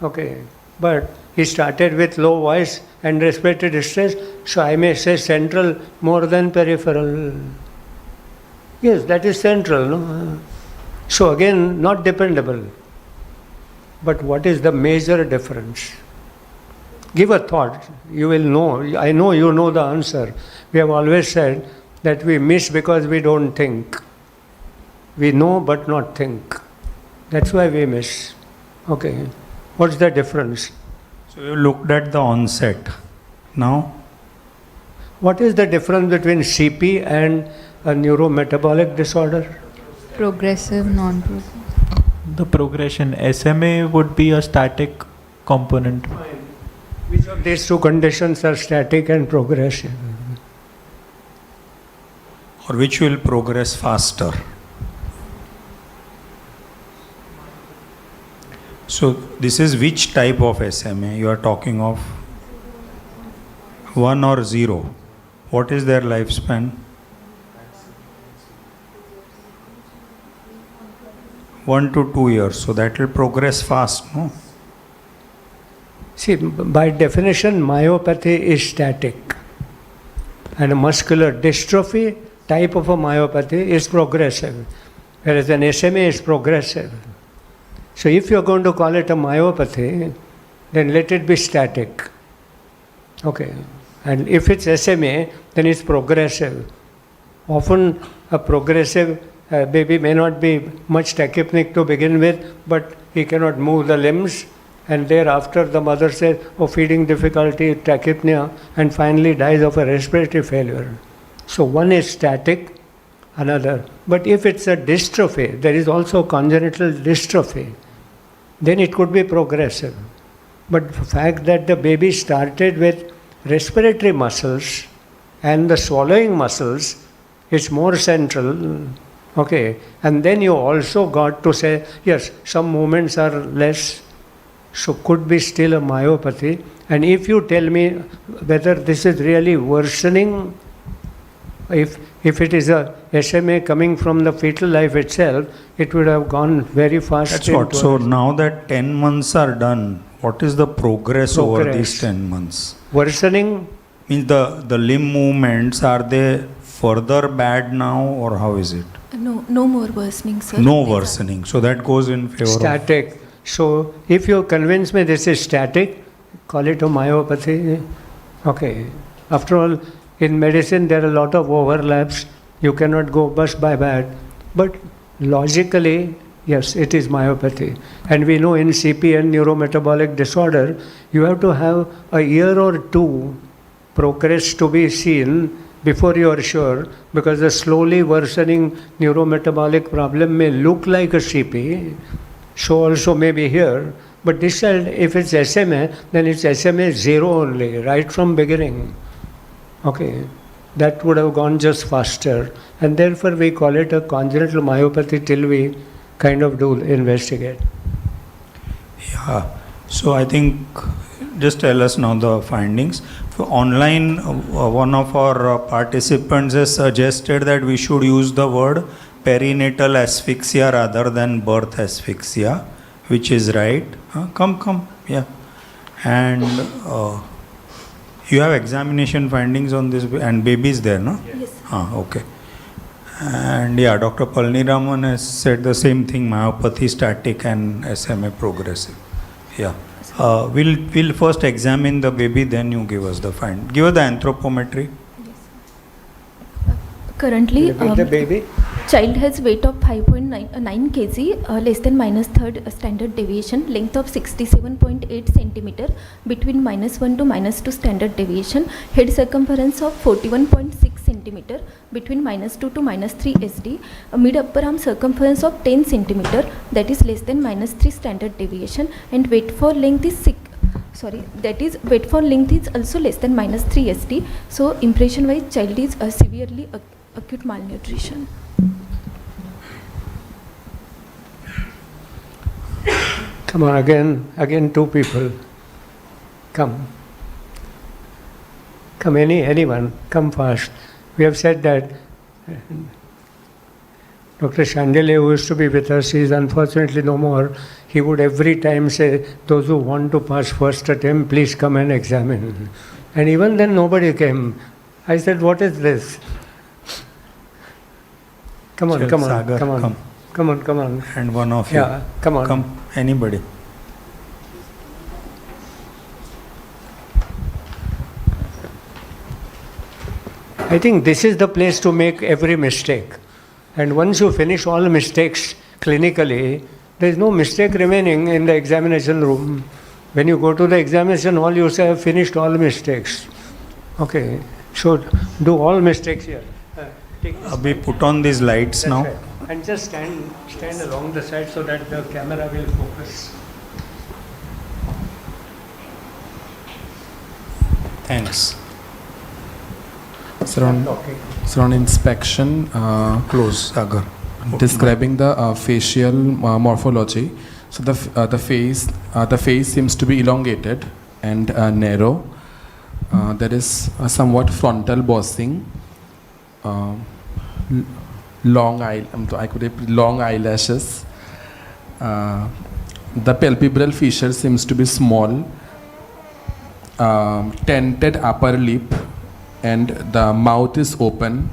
okay, but he started with low voice and respiratory distress, so I may say central more than peripheral. Yes, that is central, no? So again, not dependable. But what is the major difference? Give a thought, you will know. I know you know the answer. We have always said that we miss because we don't think. We know but not think. That's why we miss. Okay. What's the difference? So you looked at the onset. Now? What is the difference between CP and a neurometabolic disorder? Progressive, non-progressive. The progression, SMA would be a static component. Which of these two conditions are static and progressive? Or which will progress faster? So this is which type of SMA you are talking of? 1 or 0? What is their lifespan? 1 to 2 years. So that will progress fast, no? See, by definition, myopathy is static. And a muscular dystrophy type of a myopathy is progressive, whereas an SMA is progressive. So if you're going to call it a myopathy, then let it be static. Okay. And if it's SMA, then it's progressive. Often a progressive baby may not be much tachypnic to begin with, but he cannot move the limbs, and thereafter the mother says, oh, feeding difficulty, tachypnea, and finally dies of a respiratory failure. So one is static, another. But if it's a dystrophy, there is also congenital dystrophy, then it could be progressive. But the fact that the baby started with respiratory muscles and the swallowing muscles, it's more central. Okay, and then you also got to say, yes, some movements are less, so could be still a myopathy. And if you tell me whether this is really worsening, if it is a SMA coming from the fetal life itself, it would have gone very fast. That's what. So now that 10 months are done, what is the progress over these 10 months? Worsening? Means the limb movements, are they further bad now or how is it? No more worsening, sir. No worsening. So that goes in favor static. So if you convince me this is static, call it a myopathy. Okay. After all, in medicine there are a lot of overlaps. You cannot go bus by bad. But logically, yes, it is myopathy. And we know in CP and neurometabolic disorder, you have to have a year or two progress to be seen before you are sure, because the slowly worsening neurometabolic problem may look like a CP, so also may be here, but this child, if it's SMA, then it's SMA 0 only, right from beginning. Okay, that would have gone just faster, and therefore we call it a congenital myopathy till we kind of do investigate. Yeah, so I think just tell us now the findings. For online, one of our participants has suggested that we should use the word perinatal asphyxia rather than birth asphyxia, which is right. Come, yeah. And you have examination findings on this, and babies there, no? Yes. Okay. And yeah, Dr. Palniraman has said the same thing, myopathy static and SMA progressive. Yeah. We'll first examine the baby, then you give us the find. Give us the anthropometry. Currently, The baby? Child has weight of 5.9 kg, less than minus third standard deviation, length of 67.8 centimeter, between -1 to -2 standard deviation, head circumference of 41.6 centimeter, between -2 to -3 SD, mid upper arm circumference of 10 centimeter, that is less than -3 standard deviation, and weight for length is weight for length is also less than -3 SD. So impression wise, child is severely acute malnutrition. Come on, again, two people. Come, anyone, come fast. We have said that Dr. Chandelier, who used to be with us, he is unfortunately no more. He would every time say, those who want to pass first attempt, please come and examine. And even then nobody came. I said, what is this? Come on, Sagar, come on. And one of you. Yeah, come on. Come, anybody. I think this is the place to make every mistake. And once you finish all mistakes clinically, there is no mistake remaining in the examination room. When you go to the examination hall, you say, I have finished all mistakes. Okay, so do all mistakes here. We put on these lights now. Right. And just stand along the side so that the camera will focus. Thanks. So on inspection, Close, Sagar. describing the facial morphology. So the face seems to be elongated and narrow. There is somewhat frontal bossing, long eyelashes. The palpebral fissure seems to be small. Tented upper lip, and the mouth is open.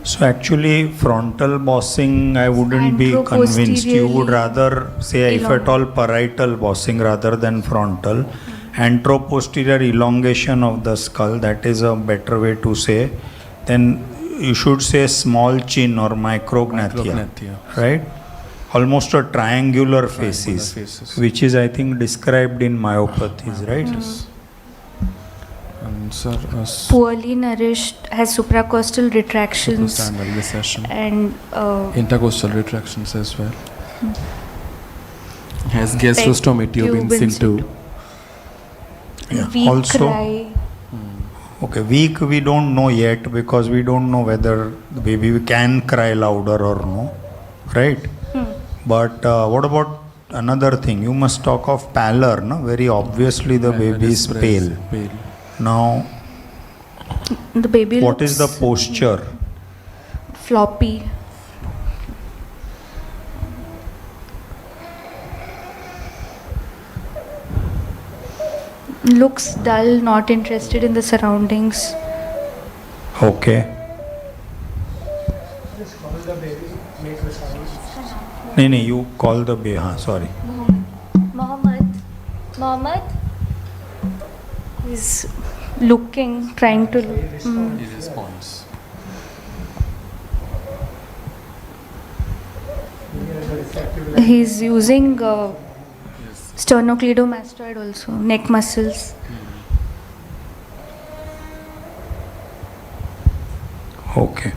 So actually, frontal bossing, I wouldn't be convinced. You would rather say, if at all, parietal bossing rather than frontal. Anteroposterior elongation of the skull, that is a better way to say. Then you should say small chin or micrognathia, right? Almost a triangular faces, which is, I think, described in myopathies, right? Yes. And sir, Poorly nourished, has supracostal retractions suprasternal recession, and intercostal retractions as well. Has gastrostomy too. Yeah. weak Also, cry. okay, weak we don't know yet because we don't know whether the baby can cry louder or no, right? But what about another thing? You must talk of pallor, no? Very obviously the baby is pale. Now, The baby what is the looks posture? floppy. Looks dull, not interested in the surroundings. Okay. Just call the baby, make a sound. No, you call the baby. Sorry. Mohammed is looking, trying to look. He responds. He's using sternocleidomastoid also, neck muscles. Okay.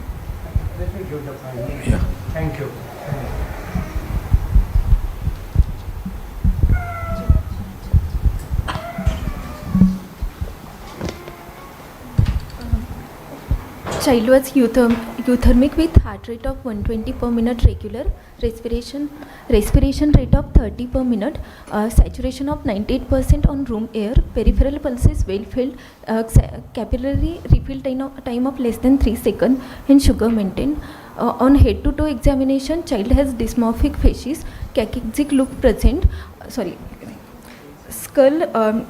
Let me give the finding. Yeah. Thank you. Child was euthermic with heart rate of 120 per minute regular, respiration rate of 30 per minute, saturation of 98% on room air, peripheral pulses well filled, capillary refill time of less than 3 seconds, and sugar maintained. On head to toe examination, child has dysmorphic facies, cachexia look present. Skull,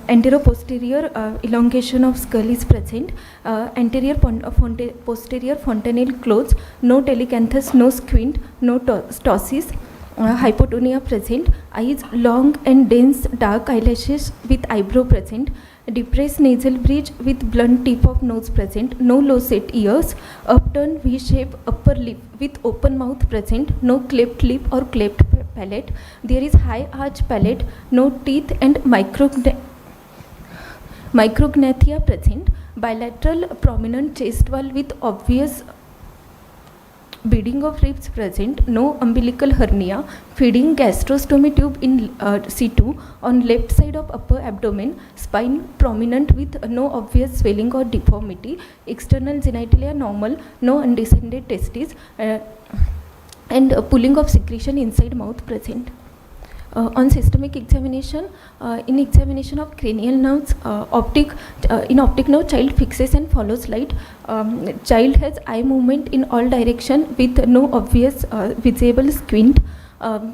anteroposterior elongation of skull is present, anterior posterior fontanelle closed, no telecanthus, no squint, no ptosis, hypotonia present, eyes long and dense dark eyelashes with eyebrow present, depressed nasal bridge with blunt tip of nose present, no low set ears, upturned V-shape upper lip with open mouth present, no cleft lip or cleft palate. There is high arch palate, no teeth and micrognathia present, bilateral prominent chest wall with obvious beading of ribs present, no umbilical hernia, feeding gastrostomy tube in situ on left side of upper abdomen, spine prominent with no obvious swelling or deformity, external genitalia normal, no undescended testes, and pulling of secretion inside mouth present. On systemic examination, in examination of cranial nerves, in optic nerve, child fixes and follows light. Child has eye movement in all direction with no obvious visible squint. A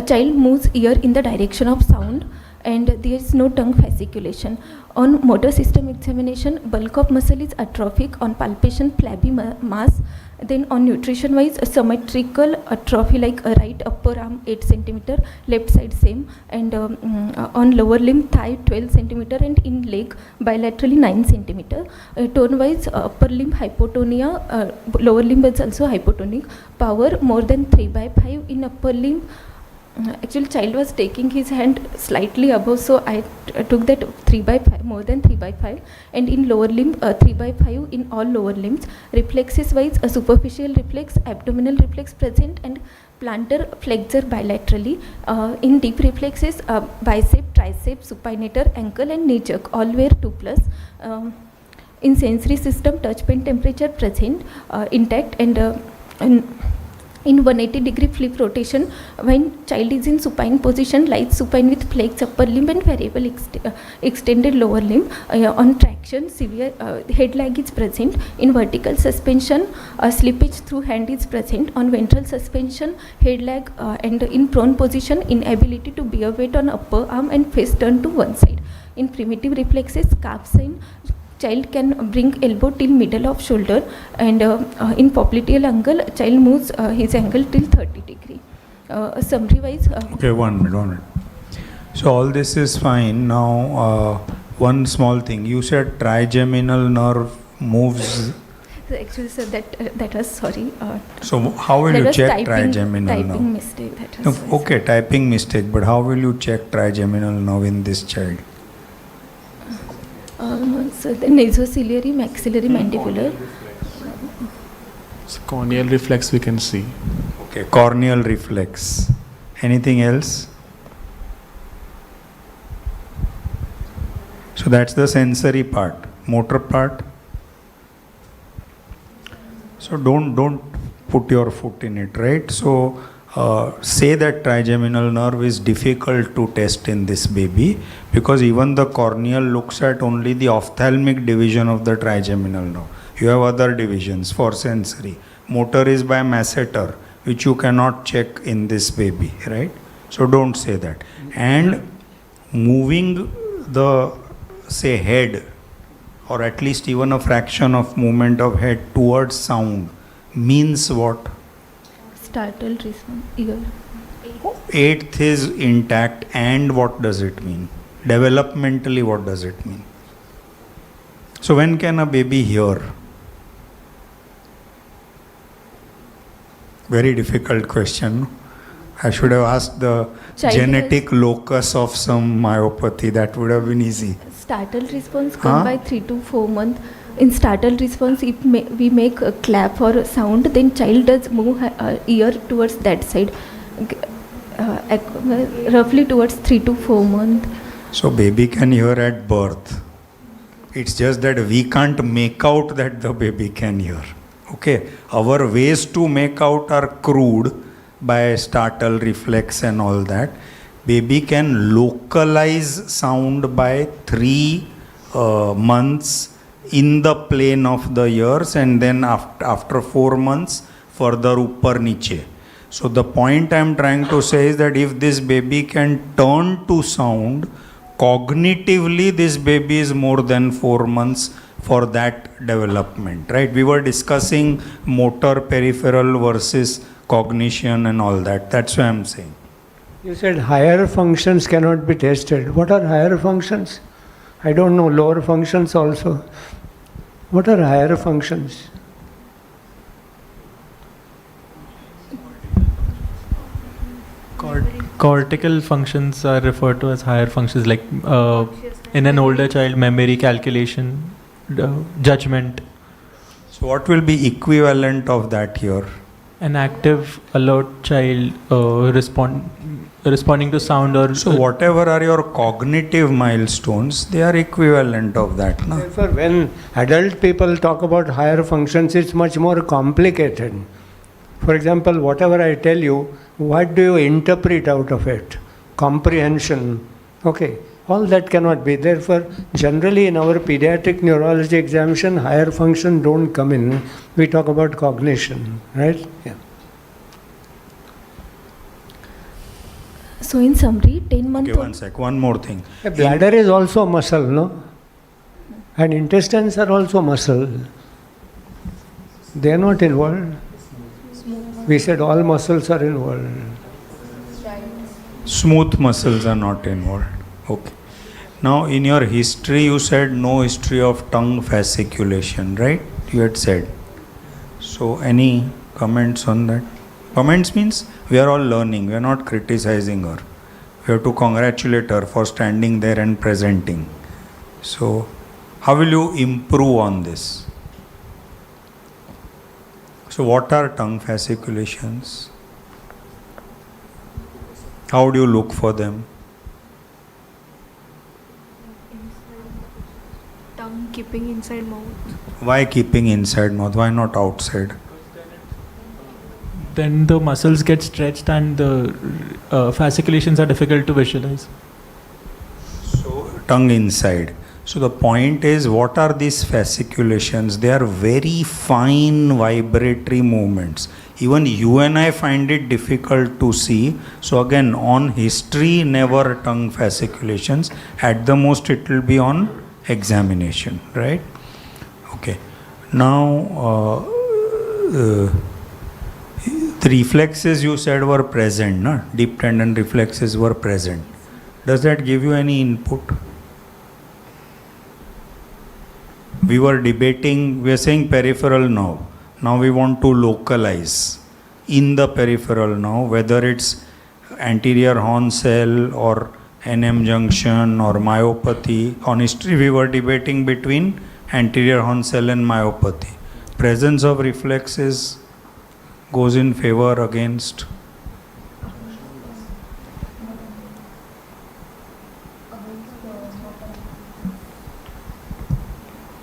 child moves ear in the direction of sound, and there is no tongue fasciculation. On motor system examination, bulk of muscle is atrophic. On palpation, flabby mass. Then on nutrition wise, symmetrical atrophy like right upper arm 8 cm, left side same, and on lower limb thigh 12 cm, and in leg bilaterally 9 cm. Tone wise, upper limb hypotonia, lower limb is also hypotonic. Power more than 3/5 in upper limb. Actually child was taking his hand slightly above, so I took that 3/5, more than 3/5, and in lower limb 3/5 in all lower limbs. Reflexes wise, a superficial reflex, abdominal reflex present, and plantar flexor bilaterally. In deep reflexes, bicep, tricep, supinator, ankle and knee jerk all were 2+. In sensory system, touch pen temperature present, intact, and in 180-degree flip rotation, when child is in supine position, lies supine with flexed upper limb and variable extended lower limb. On traction, severe head lag is present. In vertical suspension, slippage through hand is present. On ventral suspension, head lag, and in prone position, inability to bear weight on upper arm and face turned to one side. In primitive reflexes, calf sign, child can bring elbow till middle of shoulder, and in popliteal angle, child moves his angle till 30°. Summary wise. Okay, 1 minute. So all this is fine. Now, one small thing. You said trigeminal nerve moves. Actually, sir, that was sorry. So how will you check trigeminal nerve? Typing mistake. That No, was okay, typing mistake. But how will you check trigeminal nerve in this child? so the nasociliary, maxillary, mandibular. So corneal reflex we can see. Okay, corneal reflex. Anything else? So that's the sensory part. Motor part. So don't put your foot in it, right? So say that trigeminal nerve is difficult to test in this baby, because even the corneal looks at only the ophthalmic division of the trigeminal nerve. You have other divisions for sensory. Motor is by masseter, which you cannot check in this baby, right? So don't say that. And moving the, say, head, or at least even a fraction of movement of head towards sound means what? Startled response. Ear. Eighth is intact, and what does it mean? Developmentally, what does it mean? So when can a baby hear? Very difficult question. I should have asked the Child genetic locus of some myopathy. That would have been easy. Startled response come by 3 to 4 months. In startled response, if we make a clap or a sound, then child does move ear towards that side, roughly towards 3 to 4 months. So baby can hear at birth. It's just that we can't make out that the baby can hear. Okay, our ways to make out are crude by startle reflex and all that. Baby can localize sound by 3 months in the plane of the ears, and then after 4 months further upper niche. So the point I am trying to say is that if this baby can turn to sound, cognitively this baby is more than 4 months for that development, right? We were discussing motor peripheral versus cognition and all that. That's what I am saying. You said higher functions cannot be tested. What are higher functions? I don't know, lower functions also. What are higher functions? Cortical functions are referred to as higher functions, like in an older child, memory, calculation, judgment. So what will be equivalent of that here? An active, alert child responding to sound or. So whatever are your cognitive milestones, they are equivalent of that, no? Therefore, when adult people talk about higher functions, it's much more complicated. For example, whatever I tell you, what do you interpret out of it? Comprehension. Okay, all that cannot be. Therefore, generally in our pediatric neurology examination, higher function don't come in. We talk about cognition, right? Yeah. So in summary, 10-month Okay, one sec, one more thing. A bladder is also muscle, no? And intestines are also muscle. They are not involved. We said all muscles are involved. Smooth muscles are not involved. Okay. Now, in your history, you said no history of tongue fasciculation, right? You had said. So, any comments on that? Comments means we are all learning, we are not criticizing her. We have to congratulate her for standing there and presenting. So, how will you improve on this? So, what are tongue fasciculations? How do you look for them? Tongue keeping inside mouth. Why keeping inside mouth? Why not outside? Then the muscles get stretched and the fasciculations are difficult to visualize. So, tongue inside. So, the point is, what are these fasciculations? They are very fine vibratory movements. Even you and I find it difficult to see. So, again, on history, never tongue fasciculations. At the most, it will be on examination, right? Okay. Now, the reflexes you said were present, no? Deep tendon reflexes were present. Does that give you any input? We were debating, we are saying peripheral nerve. Now we want to localize in the peripheral nerve, whether it's anterior horn cell or NM junction or myopathy. On history, we were debating between anterior horn cell and myopathy. Presence of reflexes goes in favor against.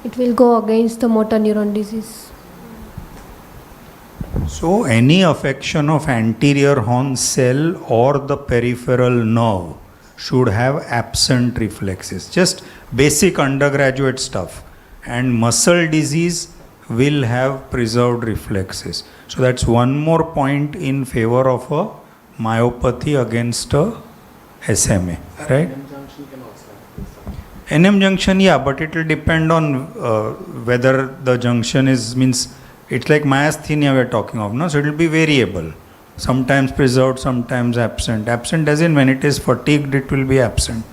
It will go against the motor neuron disease. So, any affection of anterior horn cell or the peripheral nerve should have absent reflexes. Just basic undergraduate stuff. And muscle disease will have preserved reflexes. So, that's one more point in favor of a myopathy against a SMA, right? NM junction, yeah, but it will depend on whether the junction is, means it's like myasthenia we're talking of, no? So it will be variable. Sometimes preserved, sometimes absent. Absent as in when it is fatigued, it will be absent.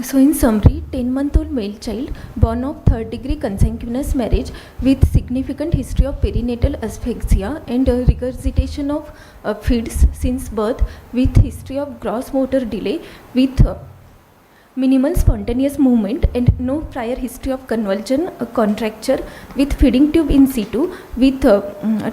So in summary, 10-month-old male child born of third-degree consanguineous marriage with significant history of perinatal asphyxia and regurgitation of feeds since birth, with history of gross motor delay, with minimal spontaneous movement and no prior history of convulsion, contracture, with feeding tube in situ, with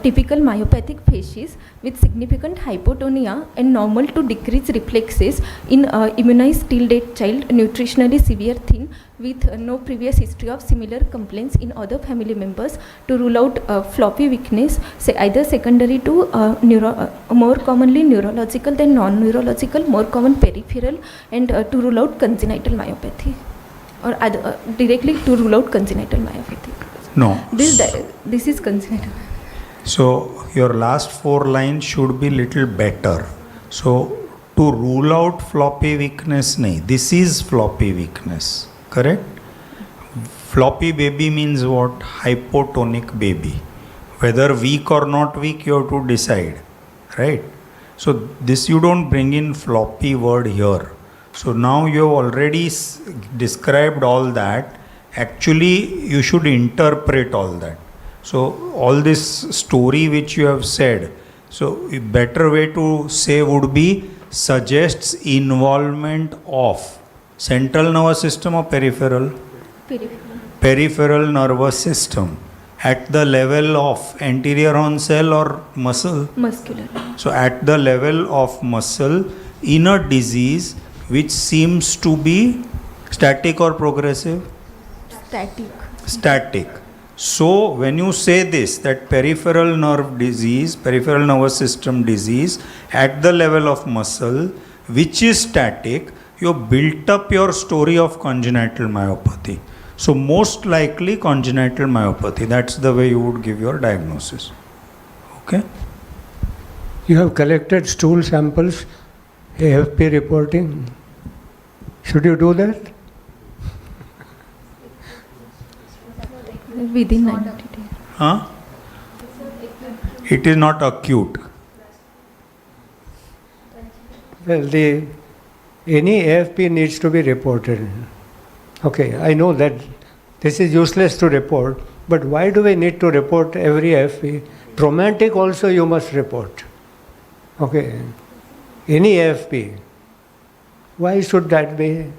typical myopathic facies, with significant hypotonia and normal to decreased reflexes in immunized till date child, nutritionally severe thin, with no previous history of similar complaints in other family members, to rule out floppy weakness, say either secondary to more commonly neurological than non-neurological, more common peripheral, and to rule out congenital myopathy, or other, directly to rule out congenital myopathy. No. This is congenital. So your last 4 lines should be little better. So to rule out floppy weakness, nahi, this is floppy weakness, correct? Floppy baby means what? Hypotonic baby. Whether weak or not weak, you have to decide, right? So this you don't bring in floppy word here. So now you have already described all that. Actually, you should interpret all that. So all this story which you have said, so a better way to say would be suggests involvement of central nervous system or peripheral? Peripheral nervous system at the level of anterior horn cell or muscle? Muscular. So at the level of muscle in a disease which seems to be static or progressive? Static. Static. So when you say this, that peripheral nerve disease, peripheral nervous system disease at the level of muscle which is static, you built up your story of congenital myopathy. So most likely congenital myopathy. That's the way you would give your diagnosis. Okay? You have collected stool samples, AFP reporting. Should you do that? Within 90 days. Huh? It is not acute. Well, any AFP needs to be reported. Okay, I know that this is useless to report, but why do we need to report every AFP? Traumatic also you must report. Okay, any AFP. Why should that be?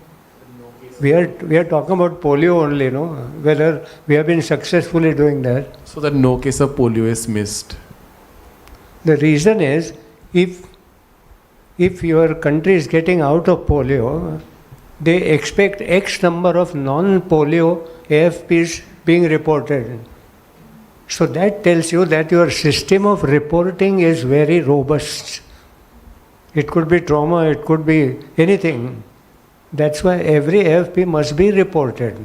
We are talking about polio only, no? Whether we have been successfully doing that. So that no case of polio is missed. The reason is, if your country is getting out of polio, they expect X number of non-polio AFPs being reported. So that tells you that your system of reporting is very robust. It could be trauma, it could be anything. That's why every AFP must be reported.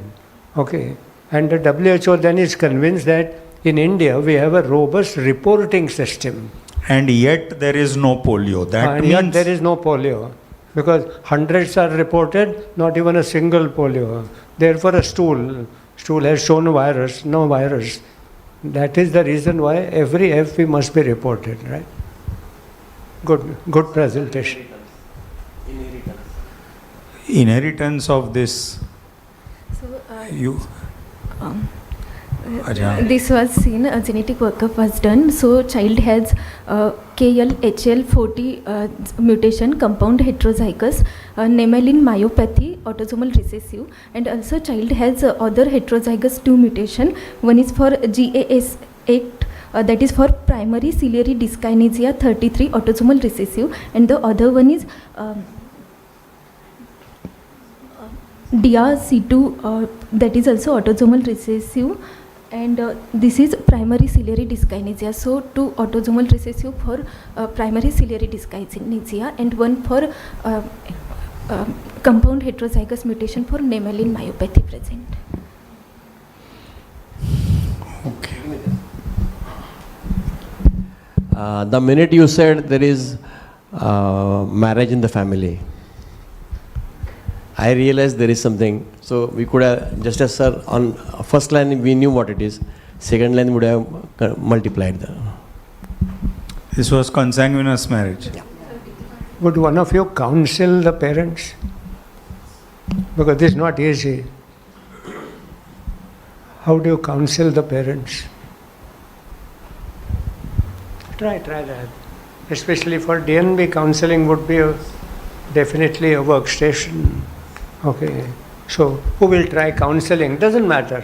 Okay. And the WHO then is convinced that in India we have a robust reporting system. And yet there is no polio. That And means yet there is no polio. Because hundreds are reported, not even a single polio. Therefore a stool has shown virus, no virus. That is the reason why every AFP must be reported, right? Good presentation. inheritance of this. So, You. this was seen, a genetic workup was done. So child has KLHL40 mutation, compound heterozygous, nemaline myopathy, autosomal recessive, and also child has other heterozygous 2 mutation. One is for GAS8, that is for primary ciliary dyskinesia 33, autosomal recessive, and the other one is DRC2, that is also autosomal recessive. And this is primary ciliary dyskinesia. So 2 autosomal recessive for primary ciliary dyskinesia and 1 for compound heterozygous mutation for nemaline myopathy present. Okay. The minute you said there is marriage in the family, I realized there is something. So we could have, just as sir, on first line we knew what it is, second line would have multiplied the. This was consanguineous marriage. Yeah. Would one of you counsel the parents? Because this is not easy. How do you counsel the parents? Try that. Especially for DNB, counseling would be definitely a workstation. Okay. So who will try counseling? Doesn't matter.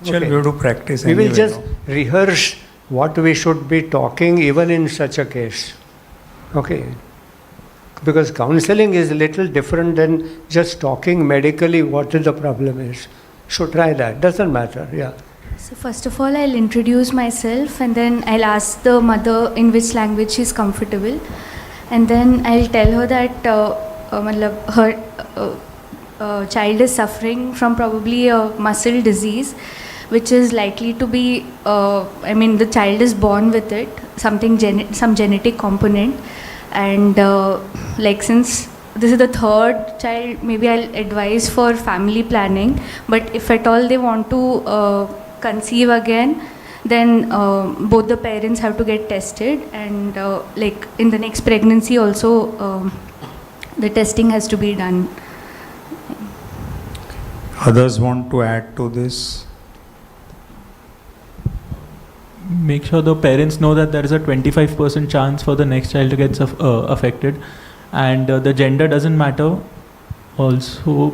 Shall we have to practice We anyway, will just no? rehearse what we should be talking even in such a case. Okay. Because counseling is a little different than just talking medically what the problem is. So try that. Doesn't matter. Yeah. So first of all, I'll introduce myself and then I'll ask the mother in which language she's comfortable. And then I'll tell her that her child is suffering from probably a muscle disease, which is likely to be, the child is born with it, some genetic component. And since this is the third child, maybe I'll advise for family planning. But if at all they want to conceive again, then both the parents have to get tested, and like in the next pregnancy also the testing has to be done. Others want to add to this? Make sure the parents know that there is a 25% chance for the next child to get affected, and the gender doesn't matter. Also,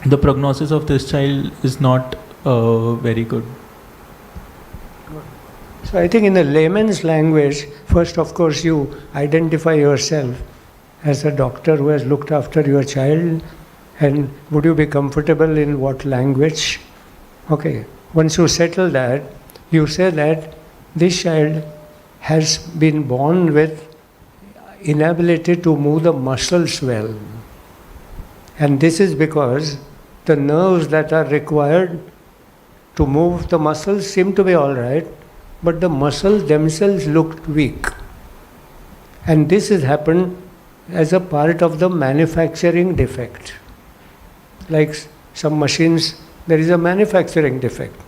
the prognosis of this child is not very good. So I think in the layman's language, first of course you identify yourself as a doctor who has looked after your child, and would you be comfortable in what language? Okay, once you settle that, you say that this child has been born with inability to move the muscles well. And this is because the nerves that are required to move the muscles seem to be all right, but the muscles themselves looked weak. And this has happened as a part of the manufacturing defect. Like some machines, there is a manufacturing defect.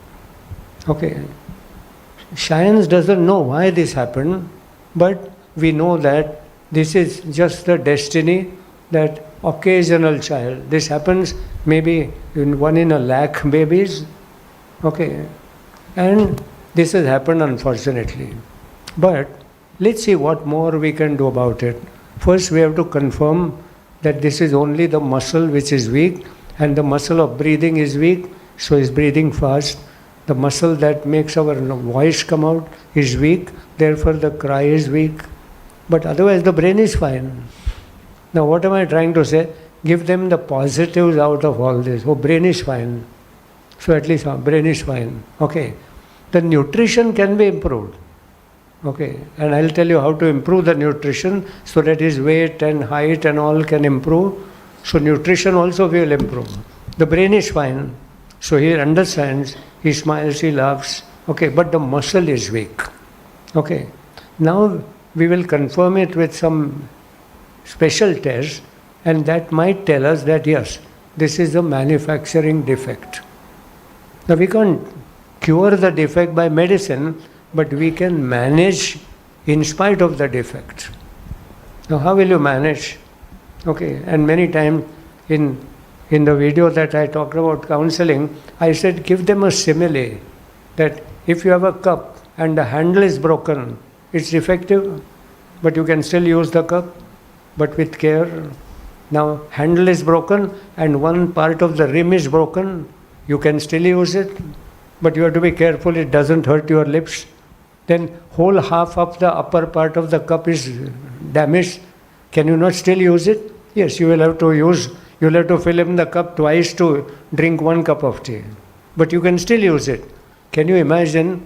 Okay. Science doesn't know why this happened, but we know that this is just the destiny, that occasional child. This happens maybe in 1 in a lakh babies. Okay. And this has happened unfortunately. But let's see what more we can do about it. First we have to confirm that this is only the muscle which is weak, and the muscle of breathing is weak, so is breathing fast. The muscle that makes our voice come out is weak, therefore the cry is weak. But otherwise the brain is fine. Now what am I trying to say? Give them the positives out of all this. Oh, brain is fine. So at least brain is fine. Okay. The nutrition can be improved. Okay. And I'll tell you how to improve the nutrition so that his weight and height and all can improve. So nutrition also will improve. The brain is fine. So he understands, he smiles, he laughs. Okay, but the muscle is weak. Okay. Now we will confirm it with some special test, and that might tell us that yes, this is a manufacturing defect. Now we can't cure the defect by medicine, but we can manage in spite of the defect. Now how will you manage? Okay, and many times in the video that I talked about counseling, I said give them a simile, that if you have a cup and the handle is broken, it's defective, but you can still use the cup, but with care. Now handle is broken and one part of the rim is broken, you can still use it, but you have to be careful it doesn't hurt your lips. Then whole half of the upper part of the cup is damaged, can you not still use it? Yes, you will have to fill in the cup twice to drink 1 cup of tea, but you can still use it. Can you imagine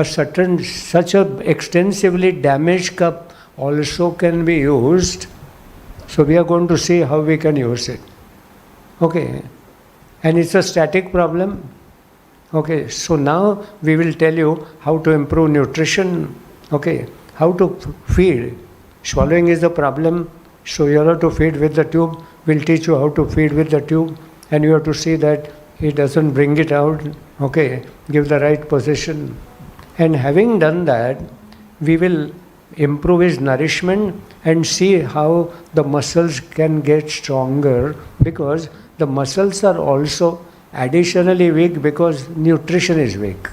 such a extensively damaged cup also can be used? So we are going to see how we can use it. Okay, and it's a static problem. Okay, so now we will tell you how to improve nutrition. Okay, how to feed. Swallowing is the problem, so you have to feed with the tube. We'll teach you how to feed with the tube, and you have to see that it doesn't bring it out. Okay, give the right position. And having done that, we will improve his nourishment and see how the muscles can get stronger, because the muscles are also additionally weak because nutrition is weak.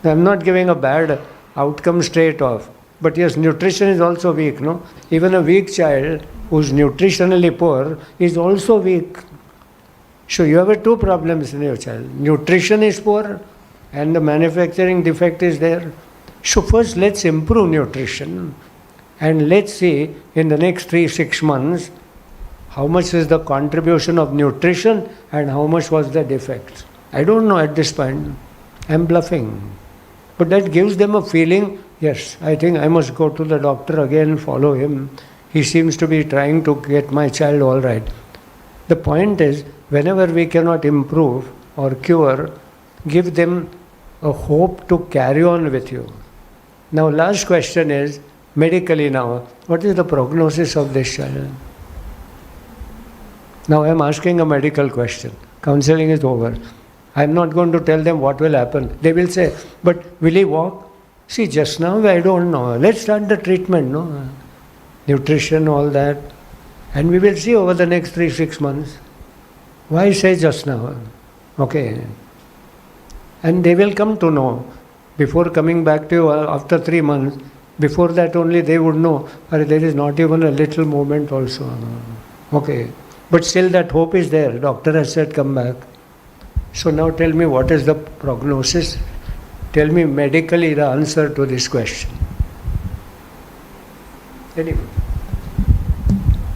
I'm not giving a bad outcome straight off, but yes, nutrition is also weak, no? Even a weak child who's nutritionally poor is also weak. So you have 2 problems in your child. Nutrition is poor and the manufacturing defect is there. So first let's improve nutrition, and let's see in the next 3-6 months how much is the contribution of nutrition and how much was the defect. I don't know at this point. I'm bluffing. But that gives them a feeling, yes, I think I must go to the doctor again, follow him. He seems to be trying to get my child all right. The point is, whenever we cannot improve or cure, give them a hope to carry on with you. Now last question is, medically now, what is the prognosis of this child? Now I am asking a medical question. Counseling is over. I'm not going to tell them what will happen. They will say, but will he walk? See, just now I don't know. Let's start the treatment, no? Nutrition, all that. And we will see over the next 3-6 months. Why say just now? Okay. And they will come to know. Before coming back to you after 3 months, before that only they would know, there is not even a little movement also. Okay. But still that hope is there. Doctor has said come back. So now tell me, what is the prognosis? Tell me medically the answer to this question. Anyway.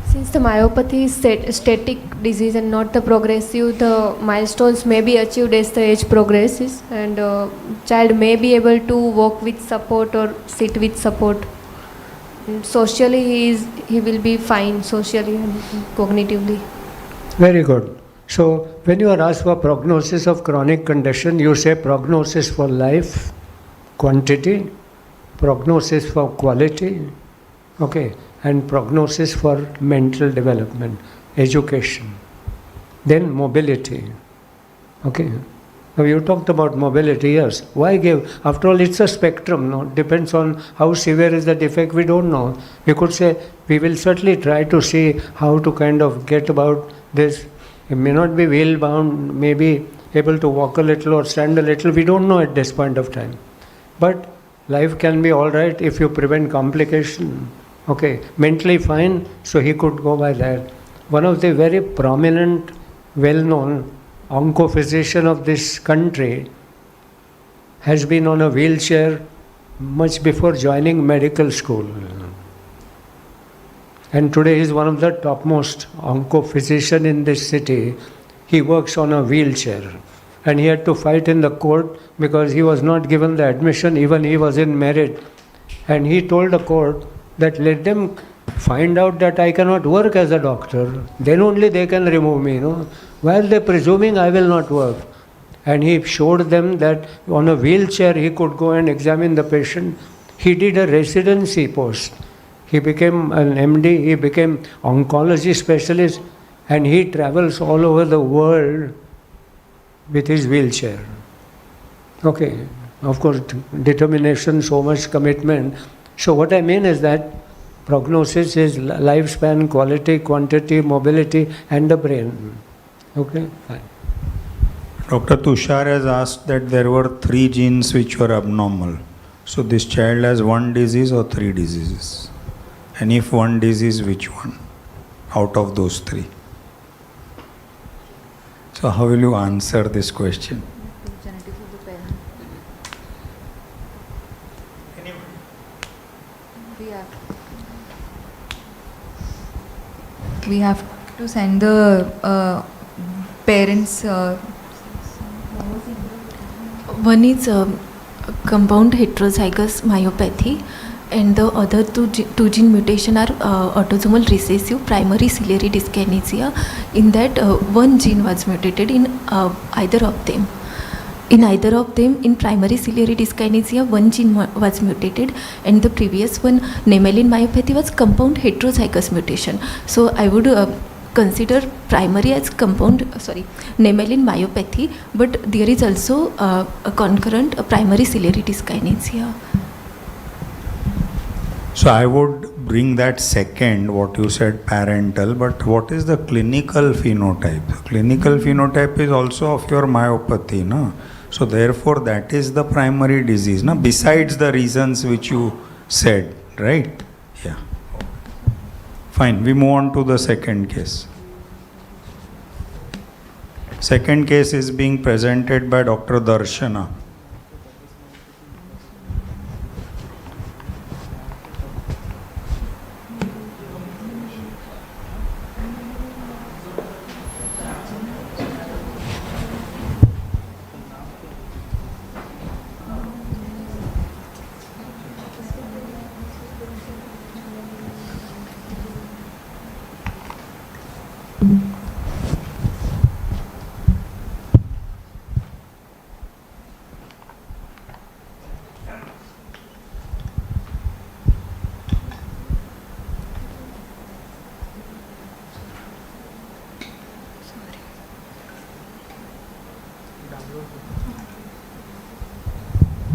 Since the myopathy is static disease and not the progressive, the milestones may be achieved as the age progresses, and child may be able to walk with support or sit with support. And socially, he will be fine socially and cognitively. Very good. So when you are asked for prognosis of chronic condition, you say prognosis for life, quantity, prognosis for quality, okay, and prognosis for mental development, education, then mobility, okay. Now you talked about mobility, yes. Why give? After all, it's a spectrum, no? Depends on how severe is the defect, we don't know. We could say, we will certainly try to see how to kind of get about this. It may not be wheel bound, may be able to walk a little or stand a little, we don't know at this point of time. But life can be all right if you prevent complication. Okay, mentally fine, so he could go by that. One of the very prominent, well-known oncophysician of this country has been on a wheelchair much before joining medical school. And today he is one of the topmost oncophysician in this city. He works on a wheelchair. And he had to fight in the court because he was not given the admission, even he was in merit. And he told the court that let them find out that I cannot work as a doctor. Then only they can remove me, no? While they presuming I will not work. And he showed them that on a wheelchair he could go and examine the patient. He did a residency post. He became an MD, he became oncology specialist, and he travels all over the world with his wheelchair. Okay, of course, determination, so much commitment. So what I mean is that prognosis is lifespan, quality, quantity, mobility, and the brain. Okay, fine. Dr. Tushar has asked that there were 3 genes which were abnormal. So this child has 1 disease or 3 diseases? And if 1 disease, which one out of those 3? So how will you answer this question? We have to send the parents. One is compound heterozygous myopathy, and the other two gene mutation are autosomal recessive primary ciliary dyskinesia. In that, 1 gene was mutated in either of them. In either of them, in primary ciliary dyskinesia, 1 gene was mutated, and the previous one, nemaline myopathy, was compound heterozygous mutation. So I would consider primary as nemaline myopathy, but there is also a concurrent primary ciliary dyskinesia. So I would bring that second, what you said, parental, but what is the clinical phenotype? Clinical phenotype is also of your myopathy, no? So therefore that is the primary disease, no? Besides the reasons which you said, right? Yeah. Fine, we move on to the second case. Second case is being presented by Dr. Darshana. Good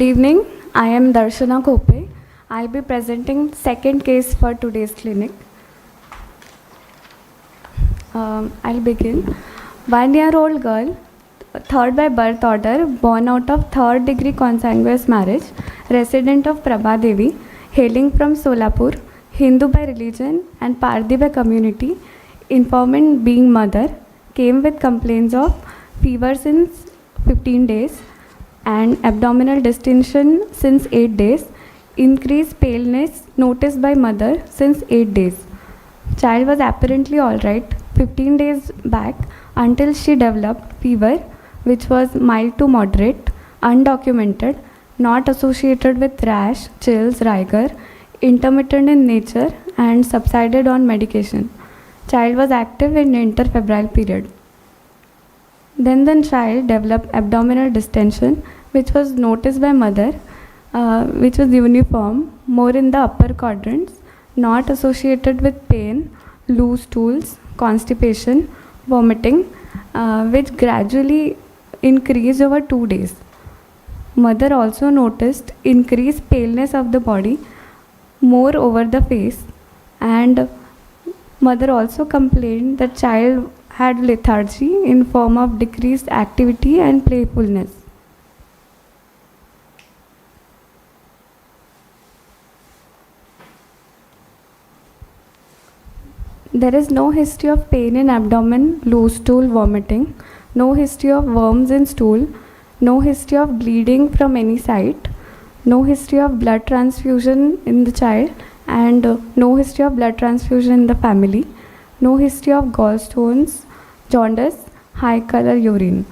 evening. I am Darshana Kope. I'll be presenting second case for today's clinic. I'll begin. 1-year-old girl, third by birth order, born out of third degree consanguineous marriage, resident of Prabha Devi, hailing from Solapur, Hindu by religion and Pardi by community, informant being mother, came with complaints of fever since 15 days and abdominal distension since 8 days, increased paleness noticed by mother since 8 days. Child was apparently alright 15 days back until she developed fever, which was mild to moderate, undocumented, not associated with rash, chills, rigor, intermittent in nature, and subsided on medication. Child was active in interfebrile period. Then the child developed abdominal distension, which was noticed by mother, which was uniform, more in the upper quadrants, not associated with pain, loose stools, constipation, vomiting, which gradually increased over 2 days. Mother also noticed increased paleness of the body, more over the face, and mother also complained that child had lethargy in form of decreased activity and playfulness. There is no history of pain in abdomen, loose stool, vomiting, no history of worms in stool, no history of bleeding from any site, no history of blood transfusion in the child, and no history of blood transfusion in the family, no history of gallstones, jaundice, high color urine,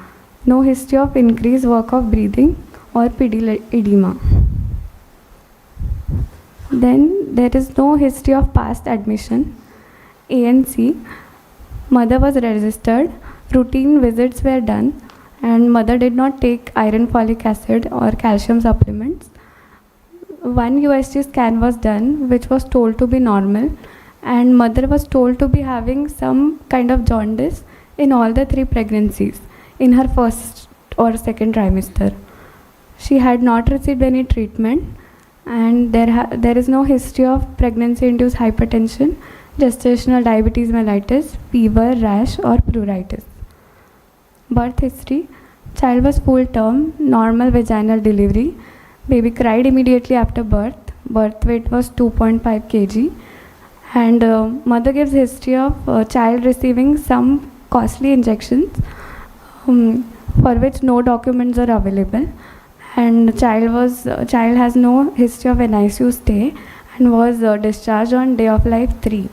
no history of increased work of breathing or edema. Then there is no history of past admission. ANC, mother was registered, routine visits were done, and mother did not take iron folic acid or calcium supplements. 1 USG scan was done, which was told to be normal, and mother was told to be having some kind of jaundice in all the 3 pregnancies in her first or second trimester. She had not received any treatment, and there is no history of pregnancy-induced hypertension, gestational diabetes mellitus, fever, rash or pruritus. Birth history, child was full term, normal vaginal delivery, baby cried immediately after birth, birth weight was 2.5 kg, and mother gives history of child receiving some costly injections for which no documents are available, and child has no history of NICU stay and was discharged on day of life 3.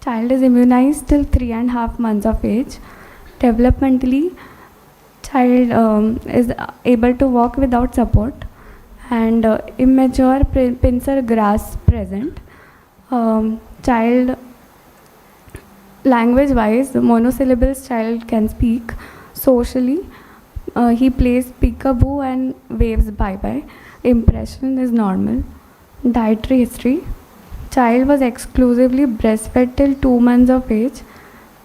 Child is immunized till 3.5 months of age. Developmentally, child is able to walk without support, and immature pincer grasp present. Child, language wise, monosyllables child can speak. Socially, he plays peekaboo and waves bye bye. Impression is normal. Dietary history, child was exclusively breastfed till 2 months of age.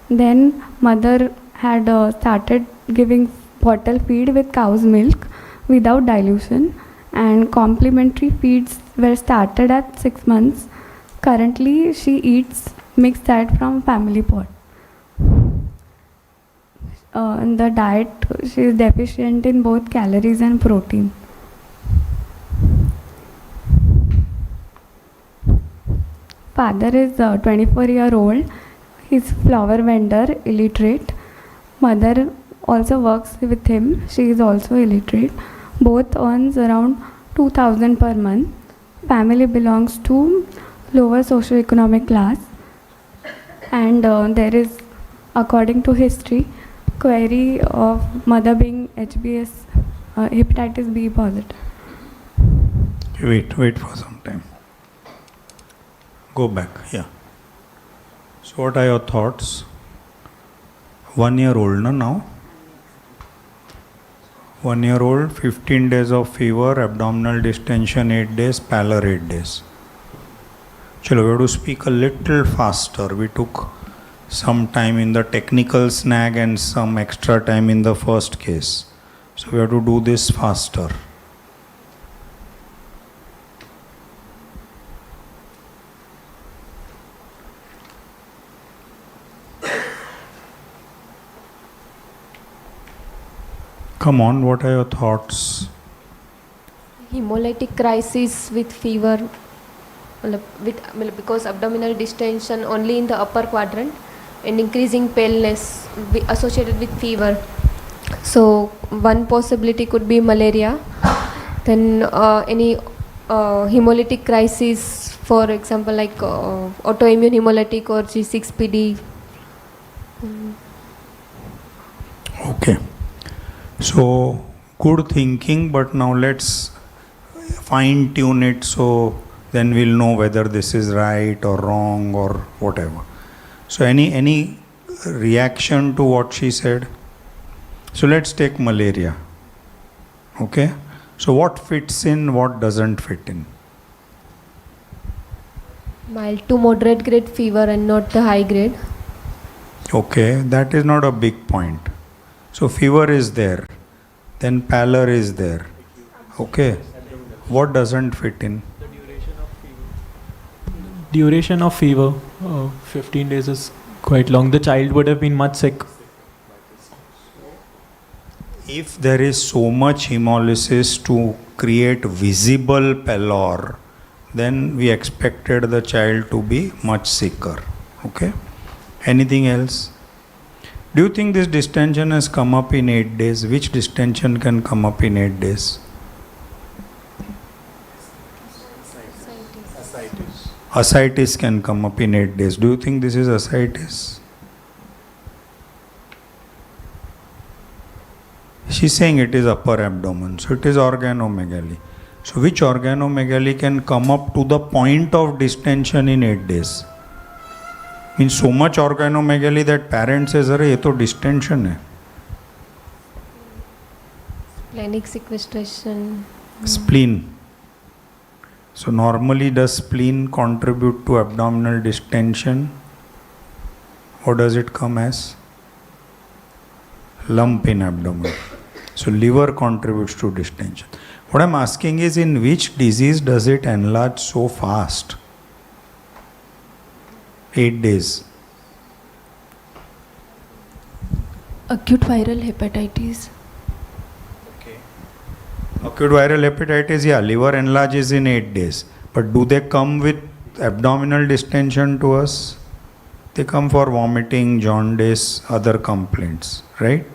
Then mother had started giving bottle feed with cow's milk without dilution, and complementary feeds were started at 6 months. Currently she eats mixed diet from family pot. In the diet, she is deficient in both calories and protein. Father is 24-year-old. He's flower vendor, illiterate. Mother also works with him. She is also illiterate. Both earns around 2,000 per month. Family belongs to lower socioeconomic class. And there is, according to history, query of mother being HBS, hepatitis B positive. Wait for some time. Go back, yeah. So what are your thoughts? 1 year old, no, now? 1 year old, 15 days of fever, abdominal distension 8 days, pallor 8 days. Chalo, we have to speak a little faster. We took some time in the technical snag and some extra time in the first case. So we have to do this faster. Come on, what are your thoughts? Hemolytic crisis with fever, because abdominal distension only in the upper quadrant and increasing paleness associated with fever. So one possibility could be malaria. Then any hemolytic crisis, for example, like autoimmune hemolytic or G6PD. Okay. So, good thinking, but now let's fine tune it so then we'll know whether this is right or wrong or whatever. So, any reaction to what she said? So, let's take malaria. Okay. So, what fits in, what doesn't fit in? Mild to moderate grade fever and not the high grade. Okay, that is not a big point. So fever is there, then pallor is there. Okay, what doesn't fit in? Duration of fever, 15 days is quite long. The child would have been much sick. If there is so much hemolysis to create visible pallor, then we expected the child to be much sicker. Okay, anything else? Do you think this distension has come up in 8 days? Which distension can come up in 8 days? Ascites can come up in 8 days. Do you think this is ascites? She's saying it is upper abdomen, so it is organomegaly. So which organomegaly can come up to the point of distension in 8 days? Means so much organomegaly that parent says, "Arey, ye to distension hai." Splenic sequestration. Spleen. So normally does spleen contribute to abdominal distension? What does it come as? Lump in abdomen. So liver contributes to distension. What I'm asking is, in which disease does it enlarge so fast? 8 days. Acute viral hepatitis. Okay. Acute viral hepatitis, yeah, liver enlarges in 8 days. But do they come with abdominal distension to us? They come for vomiting, jaundice, other complaints, right?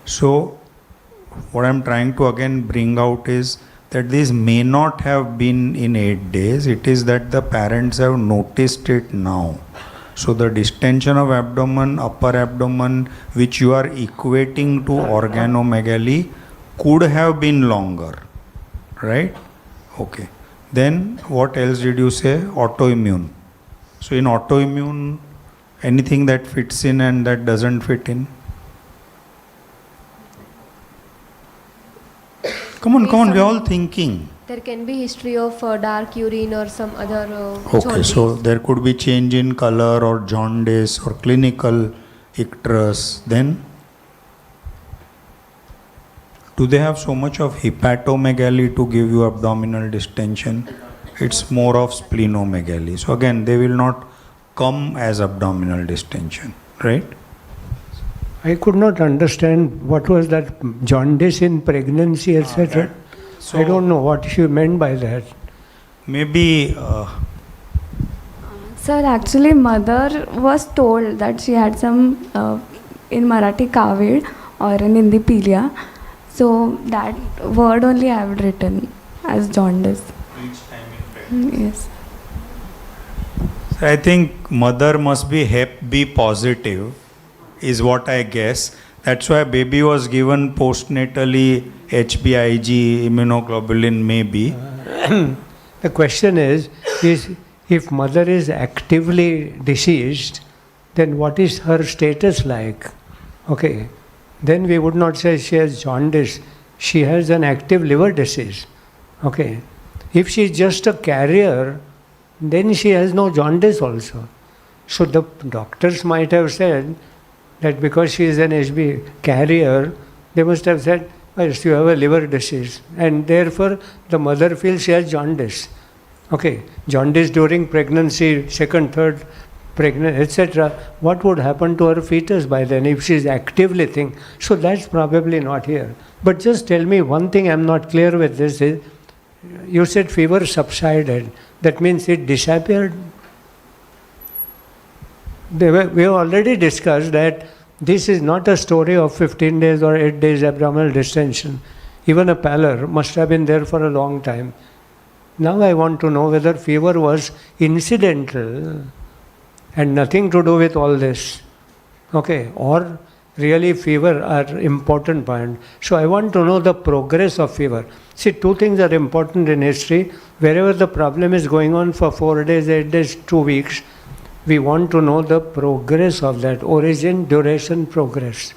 So, what I'm trying to again bring out is that these may not have been in 8 days, it is that the parents have noticed it now. So the distension of abdomen, upper abdomen, which you are equating to organomegaly, could have been longer, right? Okay. Then what else did you say? Autoimmune. So in autoimmune, anything that fits in and that doesn't fit in? Come on, we're all thinking. There can be history of dark urine or some other Okay, jaundice. so there could be change in color or jaundice or clinical icterus. Then, do they have so much of hepatomegaly to give you abdominal distension? It's more of splenomegaly. So again, they will not come as abdominal distension, right? I could not understand what was that jaundice in pregnancy, etc. So I don't know what she meant by that. maybe Sir, actually, mother was told that she had some in Marathi kavid or in Hindi pilia. So that word only I have written as jaundice. Yes. I think mother must be Hep B positive, is what I guess. That's why baby was given postnatally HBIG immunoglobulin maybe. The question is If mother is actively deceased, then what is her status like? Okay, then we would not say she has jaundice. She has an active liver disease. Okay, if she is just a carrier, then she has no jaundice also. So the doctors might have said that because she is an HB carrier, they must have said, yes, you have a liver disease, and therefore the mother feels she has jaundice. Okay, jaundice during pregnancy, second, third pregnancy, etc. What would happen to her fetus by then if she is actively thinking? So that's probably not here. But just tell me one thing I'm not clear with this is, you said fever subsided. That means it disappeared. We have already discussed that this is not a story of 15 days or 8 days abdominal distension. Even a pallor must have been there for a long time. Now I want to know whether fever was incidental and nothing to do with all this. Okay, or really fever are important point. So I want to know the progress of fever. See, two things are important in history. Wherever the problem is going on for 4 days, 8 days, 2 weeks, we want to know the progress of that. Origin, duration, progress.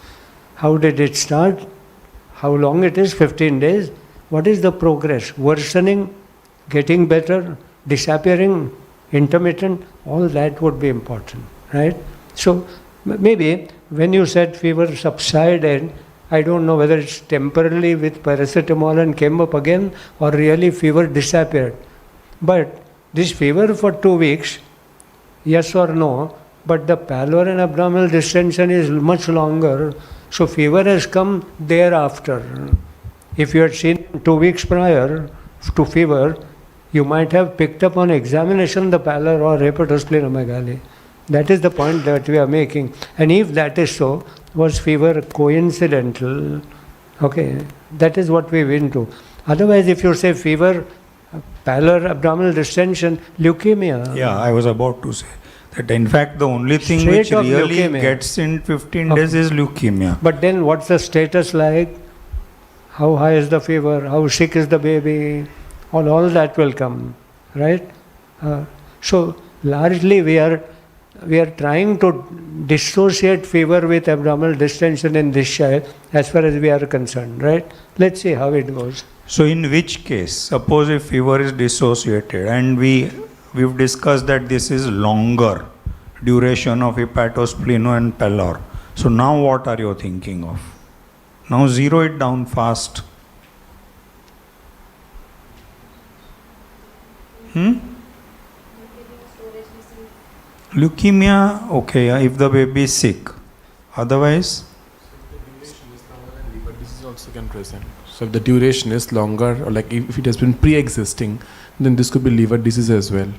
How did it start? How long it is? 15 days. What is the progress? Worsening, getting better, disappearing, intermittent? All that would be important, right? So maybe when you said fever subsided, I don't know whether it's temporarily with paracetamol and came up again, or really fever disappeared. But this fever for 2 weeks, yes or no, but the pallor and abdominal distension is much longer, so fever has come thereafter. If you had seen 2 weeks prior to fever, you might have picked up on examination the pallor or hepatosplenomegaly. That is the point that we are making. And if that is so, was fever coincidental? Okay, that is what we went to. Otherwise, if you say fever, pallor, abdominal distension, leukemia. Yeah, I was about to say that in fact the only thing Straight which of really leukemia. gets in 15 days is leukemia. But then what's the status like? How high is the fever? How sick is the baby? All that will come, right? So largely we are trying to dissociate fever with abdominal distension in this child as far as we are concerned, right? Let's see how it goes. So in which case, suppose if fever is dissociated and we've discussed that this is longer duration of hepatospleno and pallor. So now what are you thinking of? Now zero it down fast. Leukemia, okay, if the baby is sick. Otherwise? Liver disease also can present. So if the duration is longer, or like if it has been pre-existing, then this could be liver disease as well.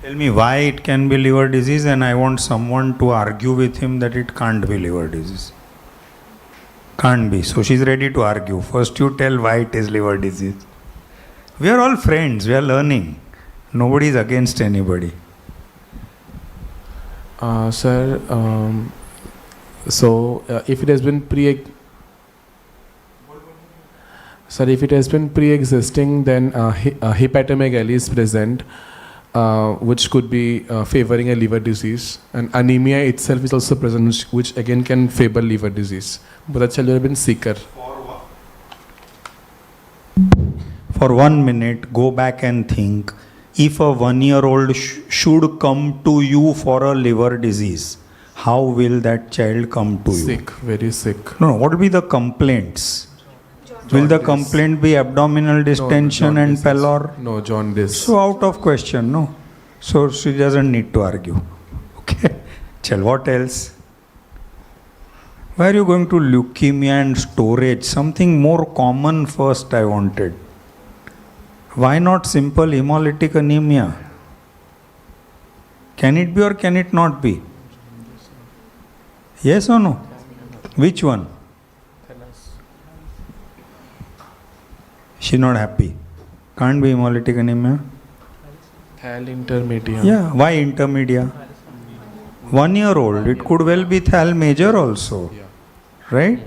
Tell me why it can be liver disease, and I want someone to argue with him that it can't be liver disease. Can't be. So she's ready to argue. First you tell why it is liver disease. We are all friends, we are learning. Nobody is against anybody. Sir, if it has been pre-existing, then hepatomegaly is present, which could be favoring a liver disease, and anemia itself is also present, which again can favor liver disease. But the child would have been sicker. For 1 minute, go back and think. If a 1-year-old should come to you for a liver disease, how will that child come to you? Sick, very sick. No, what will be the complaints? Will the complaint be abdominal distension and pallor? No, jaundice. So out of question, no. So she doesn't need to argue. Okay. Chal, what else? Why are you going to leukemia and storage? Something more common first I wanted. Why not simple hemolytic anemia? Can it be or can it not be? Yes or no? Which one? She's not happy. Can't be hemolytic anemia. Thal intermedia. Yeah, why intermedia? 1-year-old, it could well be thal major also. Right?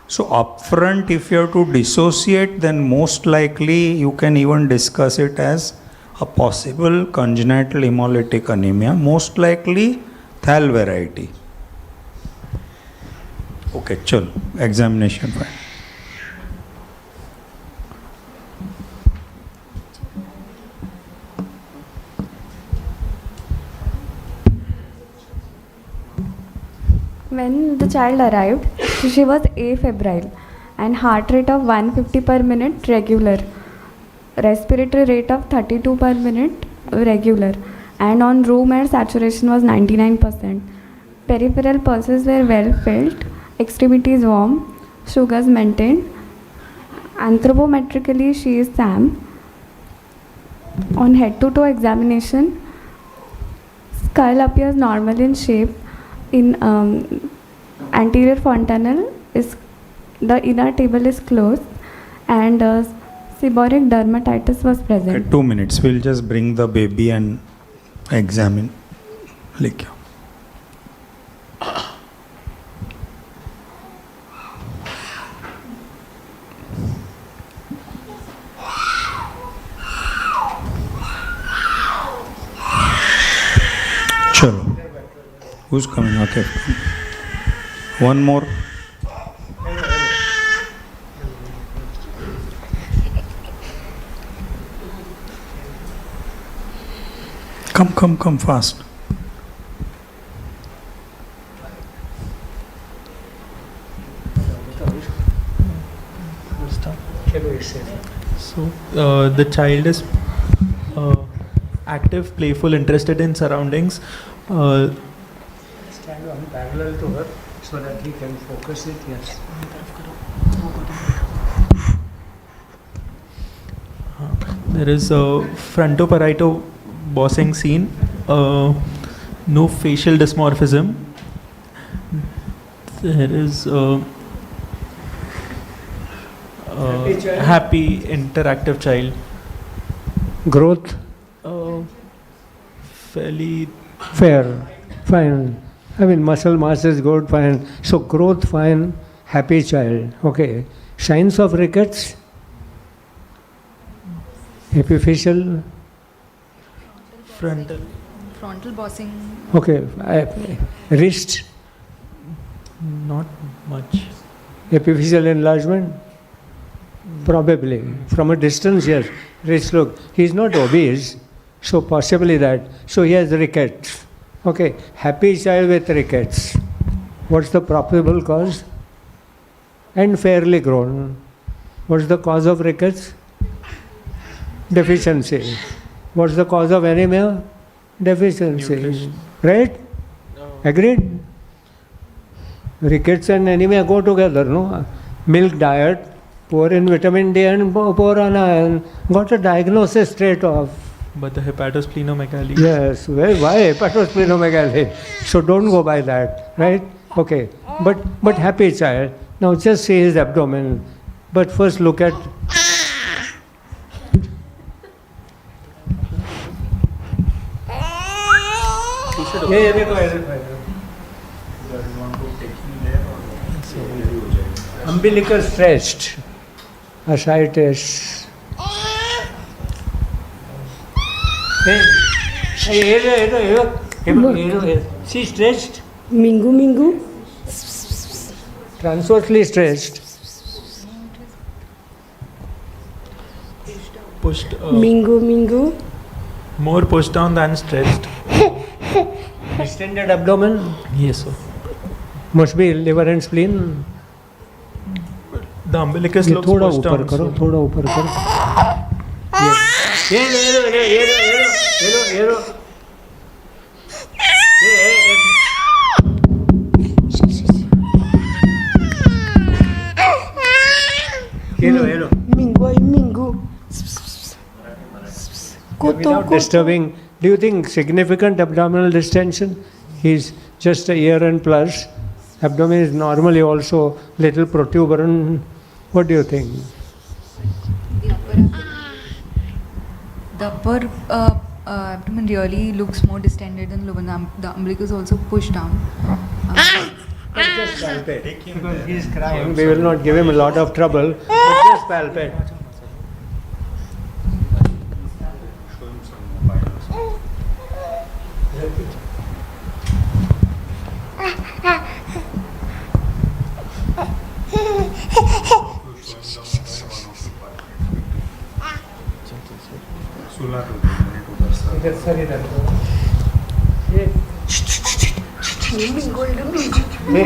So upfront, if you have to dissociate, then most likely you can even discuss it as a possible congenital hemolytic anemia, most likely Thal variety. Okay, chalo, examination fine. When the child arrived, she was afebrile and heart rate of 150 per minute regular, respiratory rate of 32 per minute regular, and on room air saturation was 99%. Peripheral pulses were well felt, extremities warm, sugars maintained. Anthropometrically, she is SAM. On head to toe examination, skull appears normal in shape. In anterior fontanelle, the inner table is closed, and seborrheic dermatitis was present. Okay, 2 minutes. We'll just bring the baby and examine. Like, chalo. Who's coming? Okay. One more. Come fast. So the child is active, playful, interested in surroundings. Stand on parallel to her so that he can focus it. Yes. There is a frontoparieto bossing seen, no facial dysmorphism. There is happy, interactive child. Growth? Fairly fair, fine. I mean, muscle mass is good, fine. So growth, fine. Happy child. Okay. Signs of rickets? Epiphyseal? Frontal bossing. Okay. Wrist? not much. Epiphyseal enlargement? Probably. From a distance, yes. Wrist, look. He is not obese, so possibly that. So he has rickets. Okay. Happy child with rickets. What's the probable cause? And fairly grown. What's the cause of rickets? Deficiency. What's the cause of anemia? Deficiency. Nutrition. Right? Agreed? Rickets and anemia go together, no? Milk diet, poor in vitamin D and poor on iron. Got a diagnosis straight off. But the hepatosplenomegaly. Yes, well, why hepatosplenomegaly? So don't go by that, right? Okay, but happy child. Now just see his abdomen. But first look at. Umbilical stretched. Ascites. See stretched? Mingu. Transversely stretched. Pushed. Mingu. More pushed down than stretched. Extended abdomen. Yes, sir. Must be liver and spleen. The umbilicus looks थोड़ा pushed ऊपर down. करो, sir. थोड़ा ऊपर करो. Mingu. Without disturbing, do you think significant abdominal distension? He's just a year and plus. Abdomen is normally also little protuberant. What do you think? The upper abdomen really looks more distended than lower. The umbilicus is also pushed down. Just palpate. Because he's crying, we will not give him a lot of trouble. But just palpate.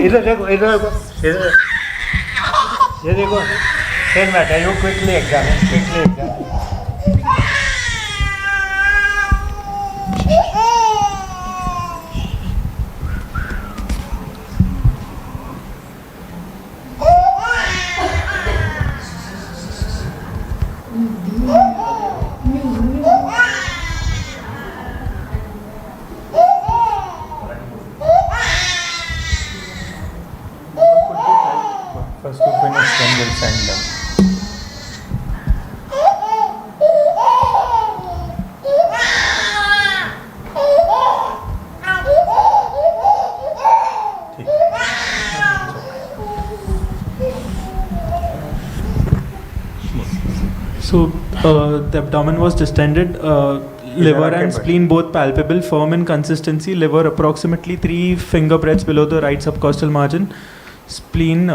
इधर देखो, इधर देखो, इधर ये देखो, same matter. You quickly examine. First to finish, then we'll send them. So the abdomen was distended, liver and spleen both palpable, firm in consistency, liver approximately 3 finger breadths below the right subcostal margin, spleen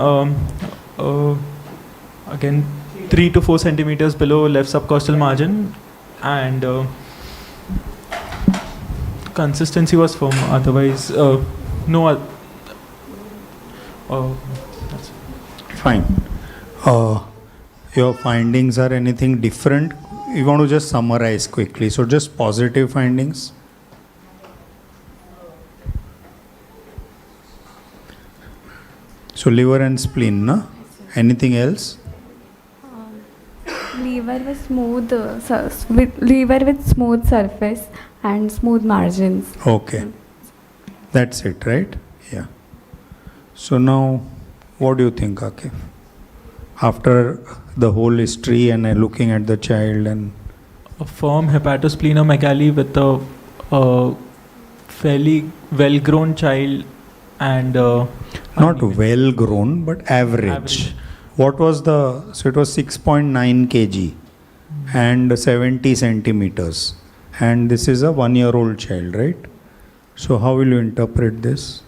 again 3 to 4 centimeters below left subcostal margin, and consistency was firm, otherwise no that's it. Fine. Your findings are anything different? You want to just summarize quickly. So just positive findings. So liver and spleen, no? Anything else? Liver with smooth surface and smooth margins. Okay. That's it, right? Yeah. So now, what do you think, Akif? After the whole history and looking at the child and... A firm hepatosplenomegaly with a fairly well-grown child and Not well grown, but average. What was the... So it was 6.9 kg and 70 centimeters. And this is a 1-year-old child, right? So how will you interpret this?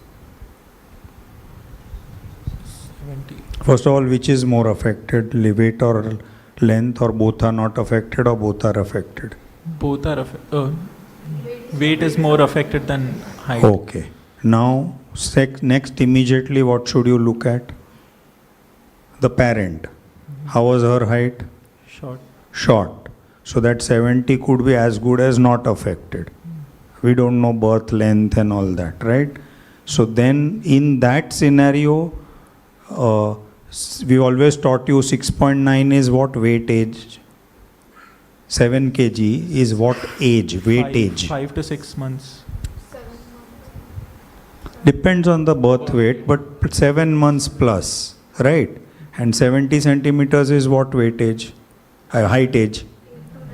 70. First of all, which is more affected, weight or length, or both are not affected, or both are affected? Both are weight is more affected than height. Okay. Now, next immediately what should you look at? The parent. How was her height? Short. Short. So that 70 could be as good as not affected. We don't know birth length and all that, right? So then in that scenario, we always taught you 6.9 is what weightage? 7 kg is what age, weightage? 5 to 6 months. Depends on the birth weight, but 7 months plus, right? And 70 centimeters is what weightage? Height age?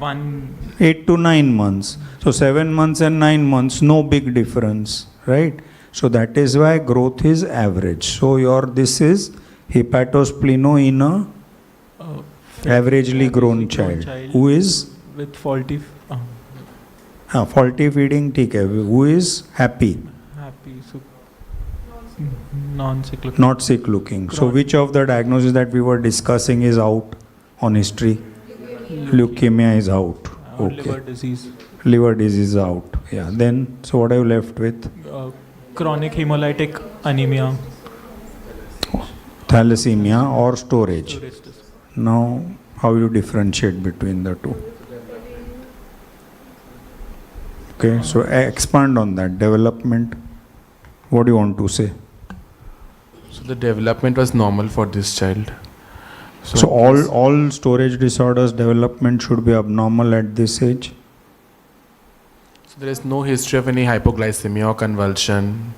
8 to 9 months. So 7 months and 9 months, no big difference, right? So that is why growth is average. So this is hepatospleno in a averagely grown child who is with faulty faulty feeding, ठीक है, who is happy. So non-sick looking. Not sick looking. So which of the diagnoses that we were discussing is out on history? Leukemia is out. Okay. Liver disease. Liver disease out. Yeah. Then, so what are you left with? Chronic hemolytic anemia. Thalassemia or storage. Now, how you differentiate between the two? Okay. So expand on that. Development. What do you want to say? So the development was normal for this child. So all storage disorders development should be abnormal at this age? So there is no history of any hypoglycemia or convulsion.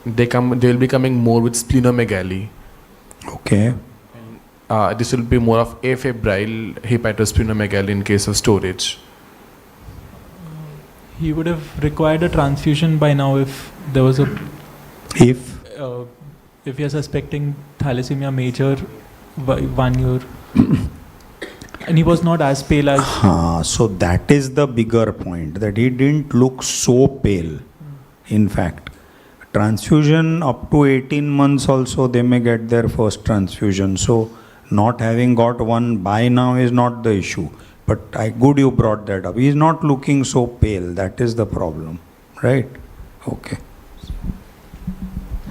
And they will be coming more with splenomegaly. Okay. This will be more of afebrile hepatosplenomegaly in case of storage. He would have required a transfusion by now if there was a... If you are suspecting thalassemia major by 1 year. And he was not as pale as... So that is the bigger point, that he didn't look so pale. In fact, transfusion up to 18 months also they may get their first transfusion. So not having got one by now is not the issue. But good you brought that up. He is not looking so pale. That is the problem, right? Okay.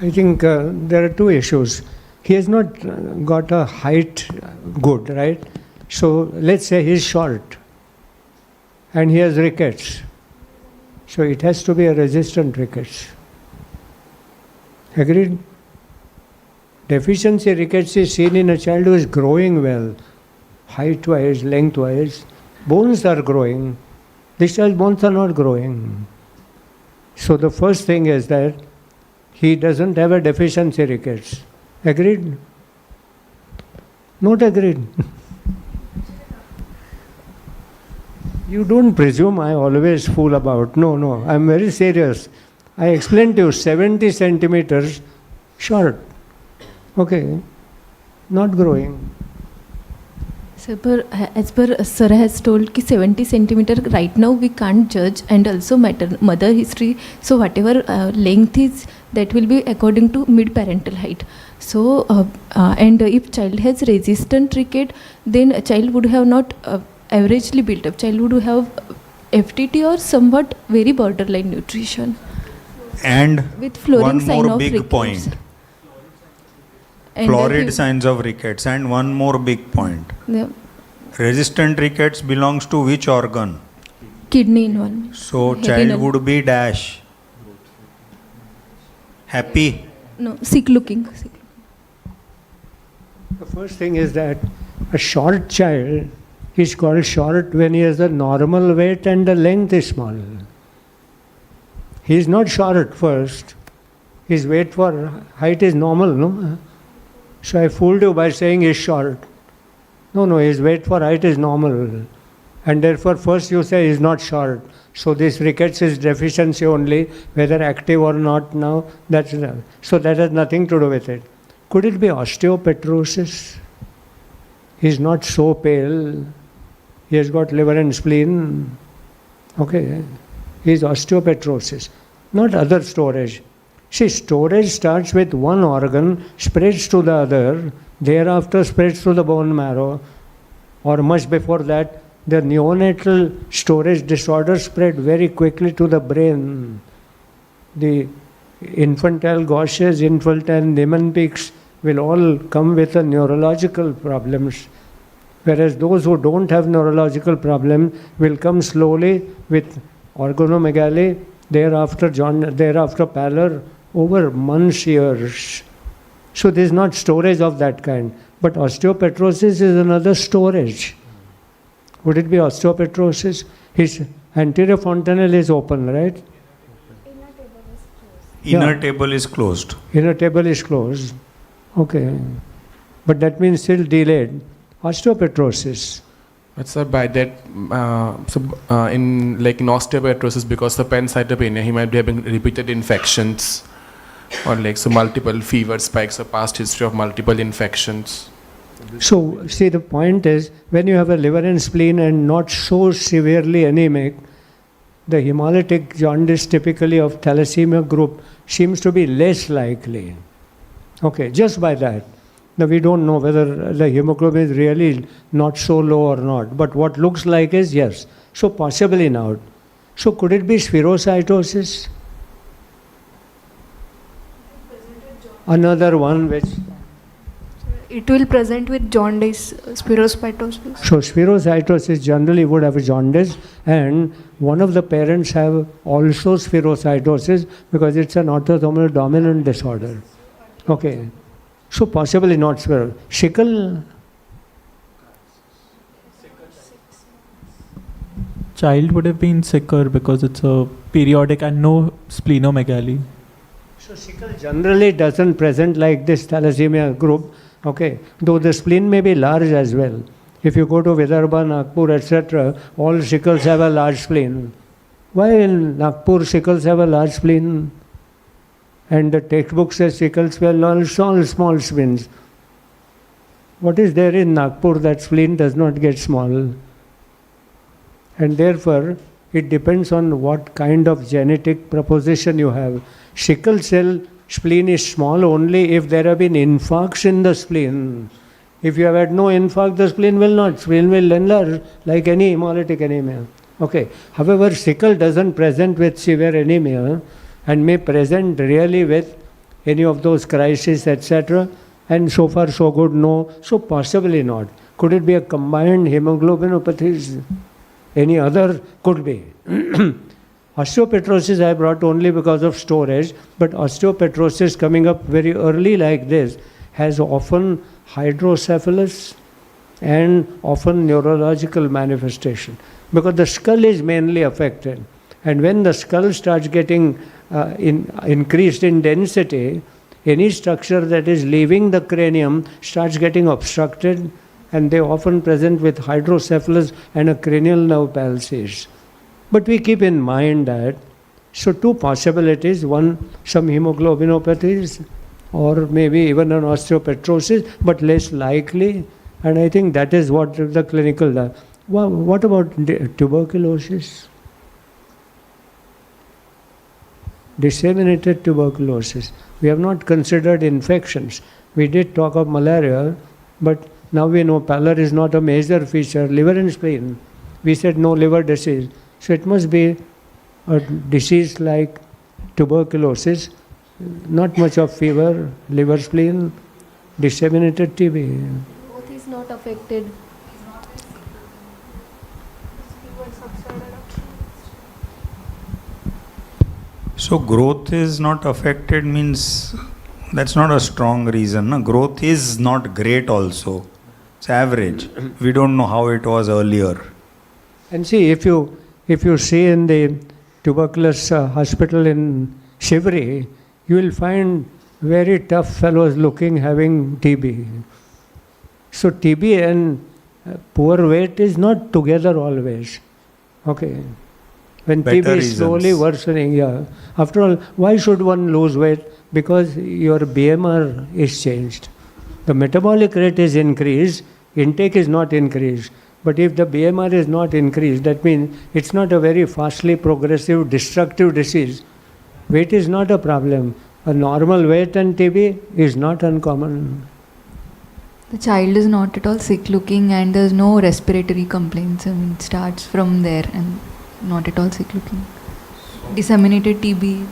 I think there are two issues. He has not got a height good, right? So let's say he's short and he has rickets. So it has to be a resistant rickets. Agreed? Deficiency rickets is seen in a child who is growing well, height-wise, length-wise. Bones are growing. This child's bones are not growing. So the first thing is that he doesn't have a deficiency rickets. Agreed? Not agreed. You don't presume I always fool about. No, I'm very serious. I explained to you 70 centimeters short. Okay, not growing. Sir, as per sir has told ki 70 centimeter right now we can't judge, and also mother history. So whatever length is, that will be according to mid-parental height. So and if child has resistant ricket, then a child would have not averagely built up. Child would have FTT or somewhat very borderline nutrition. And With flooring one sign more of big rickets. point. And Florid signs of rickets. And one more big point. The Resistant rickets belongs to which organ? kidney involvement. So Head child in- would be dash. Happy. No, sick looking. The first thing is that a short child is called short when he has a normal weight and the length is small. He is not short first. His weight for height is normal, no? So I fooled you by saying he is short. No, his weight for height is normal. And therefore first you say he is not short. So this rickets is deficiency only, whether active or not now. So that has nothing to do with it. Could it be osteopetrosis? He is not so pale. He has got liver and spleen. Okay. He is osteopetrosis, not other storage. See, storage starts with one organ, spreads to the other, thereafter spreads to the bone marrow, or much before that, the neonatal storage disorder spread very quickly to the brain. The infantile Gauches, infantile Niemann-Pics will all come with a neurological problems, whereas those who don't have neurological problem will come slowly with organomegaly, thereafter pallor over months, years. So there is not storage of that kind. But osteopetrosis is another storage. Would it be osteopetrosis? His anterior fontanelle is open, right? Inner table is closed. Inner table is closed. Okay. But that means still delayed. Osteopetrosis. But sir, by that, in osteopetrosis, because of pancytopenia, he might be having repeated infections, or multiple fever spikes, or past history of multiple infections. So, see, the point is, when you have a liver and spleen and not so severely anemic, the hemolytic jaundice typically of thalassemia group seems to be less likely. Okay, just by that. Now, we don't know whether the hemoglobin is really not so low or not, but what looks like is yes. So, possibly not. So, could it be spherocytosis? Another one which... It will present with jaundice, spherocytosis. So spherocytosis generally would have jaundice, and one of the parents have also spherocytosis because it's an autosomal dominant disorder. Okay. So possibly not sickle. Child would have been sicker because it's a periodic and no splenomegaly. So sickle generally doesn't present like this thalassemia group. Okay, though the spleen may be large as well. If you go to Vidarbha, Nagpur, etc., all sickles have a large spleen. Why in Nagpur sickles have a large spleen? And the textbook says sickles will all small spleens. What is there in Nagpur that spleen does not get small? And therefore, it depends on what kind of genetic proposition you have. Sickle cell spleen is small only if there have been infarcts in the spleen. If you have had no infarct, the spleen will not. Spleen will enlarge like any hemolytic anemia. Okay. However, sickle doesn't present with severe anemia and may present really with any of those crises, etc. And so far, so good, no. So possibly not. Could it be a combined hemoglobinopathy? Any other? Could be. Osteopetrosis I brought only because of storage, but osteopetrosis coming up very early like this has often hydrocephalus and often neurological manifestation, because the skull is mainly affected. And when the skull starts getting increased in density, any structure that is leaving the cranium starts getting obstructed, and they often present with hydrocephalus and a cranial nerve palsies. But we keep in mind that, so two possibilities, one, some hemoglobinopathies, or maybe even an osteopetrosis, but less likely, and I think that is what the clinical does. What about tuberculosis? Disseminated tuberculosis. We have not considered infections. We did talk of malaria, but now we know pallor is not a major feature. Liver and spleen. We said no liver disease. So it must be a disease like tuberculosis, not much of fever, liver, spleen, disseminated TB. Both is not affected. So growth is not affected means that's not a strong reason. No? Growth is not great also. It's average. We don't know how it was earlier. And see, if you see in the tuberculosis hospital in Shivri, you will find very tough fellows looking having TB. So TB and poor weight is not together always. Okay. When Better TB is slowly reasons. worsening, yeah. After all, why should one lose weight? Because your BMR is changed. The metabolic rate is increased, intake is not increased. But if the BMR is not increased, that means it's not a very fastly progressive, destructive disease. Weight is not a problem. A normal weight and TB is not uncommon. The child is not at all sick looking and there's no respiratory complaints. I mean, it starts from there and not at all sick looking. Disseminated TB.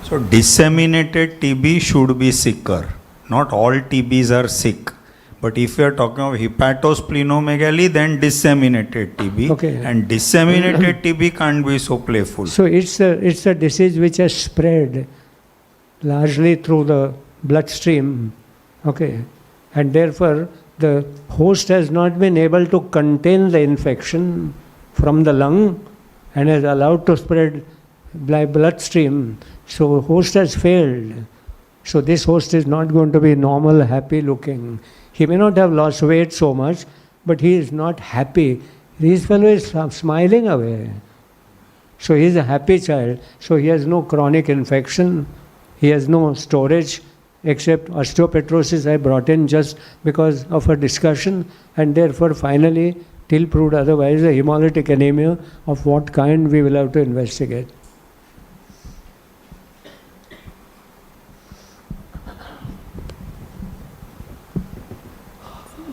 So disseminated TB should be sicker. Not all TBs are sick. But if you are talking of hepatosplenomegaly, then disseminated TB. Okay. And disseminated TB can't be so playful. So it's a disease which has spread largely through the bloodstream. Okay. And therefore, the host has not been able to contain the infection from the lung and is allowed to spread by bloodstream. So host has failed. So this host is not going to be normal, happy looking. He may not have lost weight so much, but he is not happy. This fellow is smiling away. So he is a happy child. So he has no chronic infection. He has no storage, except osteopetrosis I brought in just because of a discussion, and therefore finally, till proved otherwise, a hemolytic anemia of what kind we will have to investigate.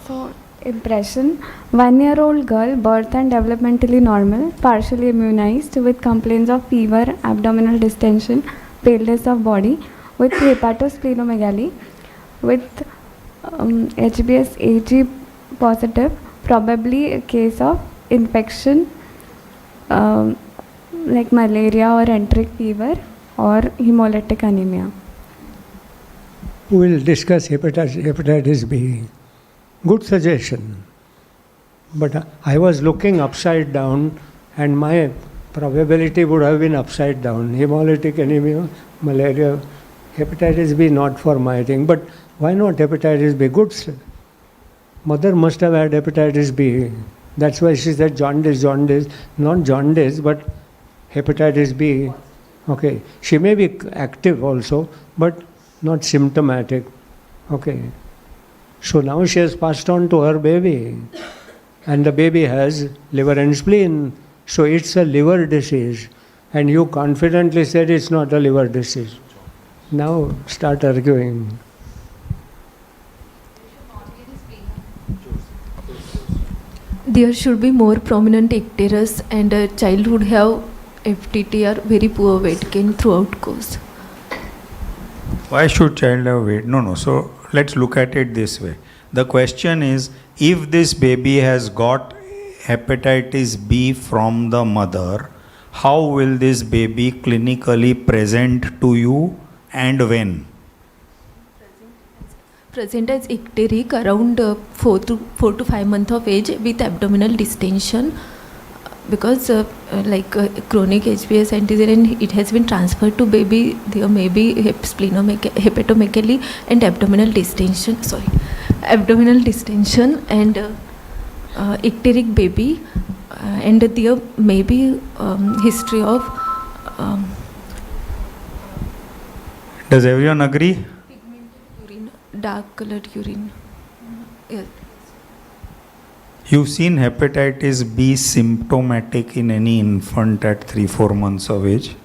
So, impression, 1-year-old girl, birth and developmentally normal, partially immunized with complaints of fever, abdominal distension, paleness of body, with hepatosplenomegaly, with HBs AG positive, probably a case of infection like malaria or enteric fever or hemolytic anemia. We will discuss hepatitis B. Good suggestion. But I was looking upside down and my probability would have been upside down. Hemolytic anemia, malaria, hepatitis B not for my thing. But why not hepatitis B? Good. Mother must have had hepatitis B. That's why she said jaundice, not jaundice, but hepatitis B. Okay. She may be active also, but not symptomatic. Okay. So now she has passed on to her baby. And the baby has liver and spleen. So it's a liver disease. And you confidently said it's not a liver disease. Now start arguing. There should be more prominent icterus, and a child would have FTT or very poor weight gain throughout course. Why should child have weight? No. So let's look at it this way. The question is, if this baby has got hepatitis B from the mother, how will this baby clinically present to you and when? Present as icteric around 4 to 5 months of age with abdominal distension, because chronic HBS antigen and it has been transferred to baby, there may be hepatomegaly and abdominal distension and icteric baby, and there may be history of Does everyone agree? urine, dark colored urine. Yes. You've seen hepatitis B symptomatic in any infant at 3-4 months of age?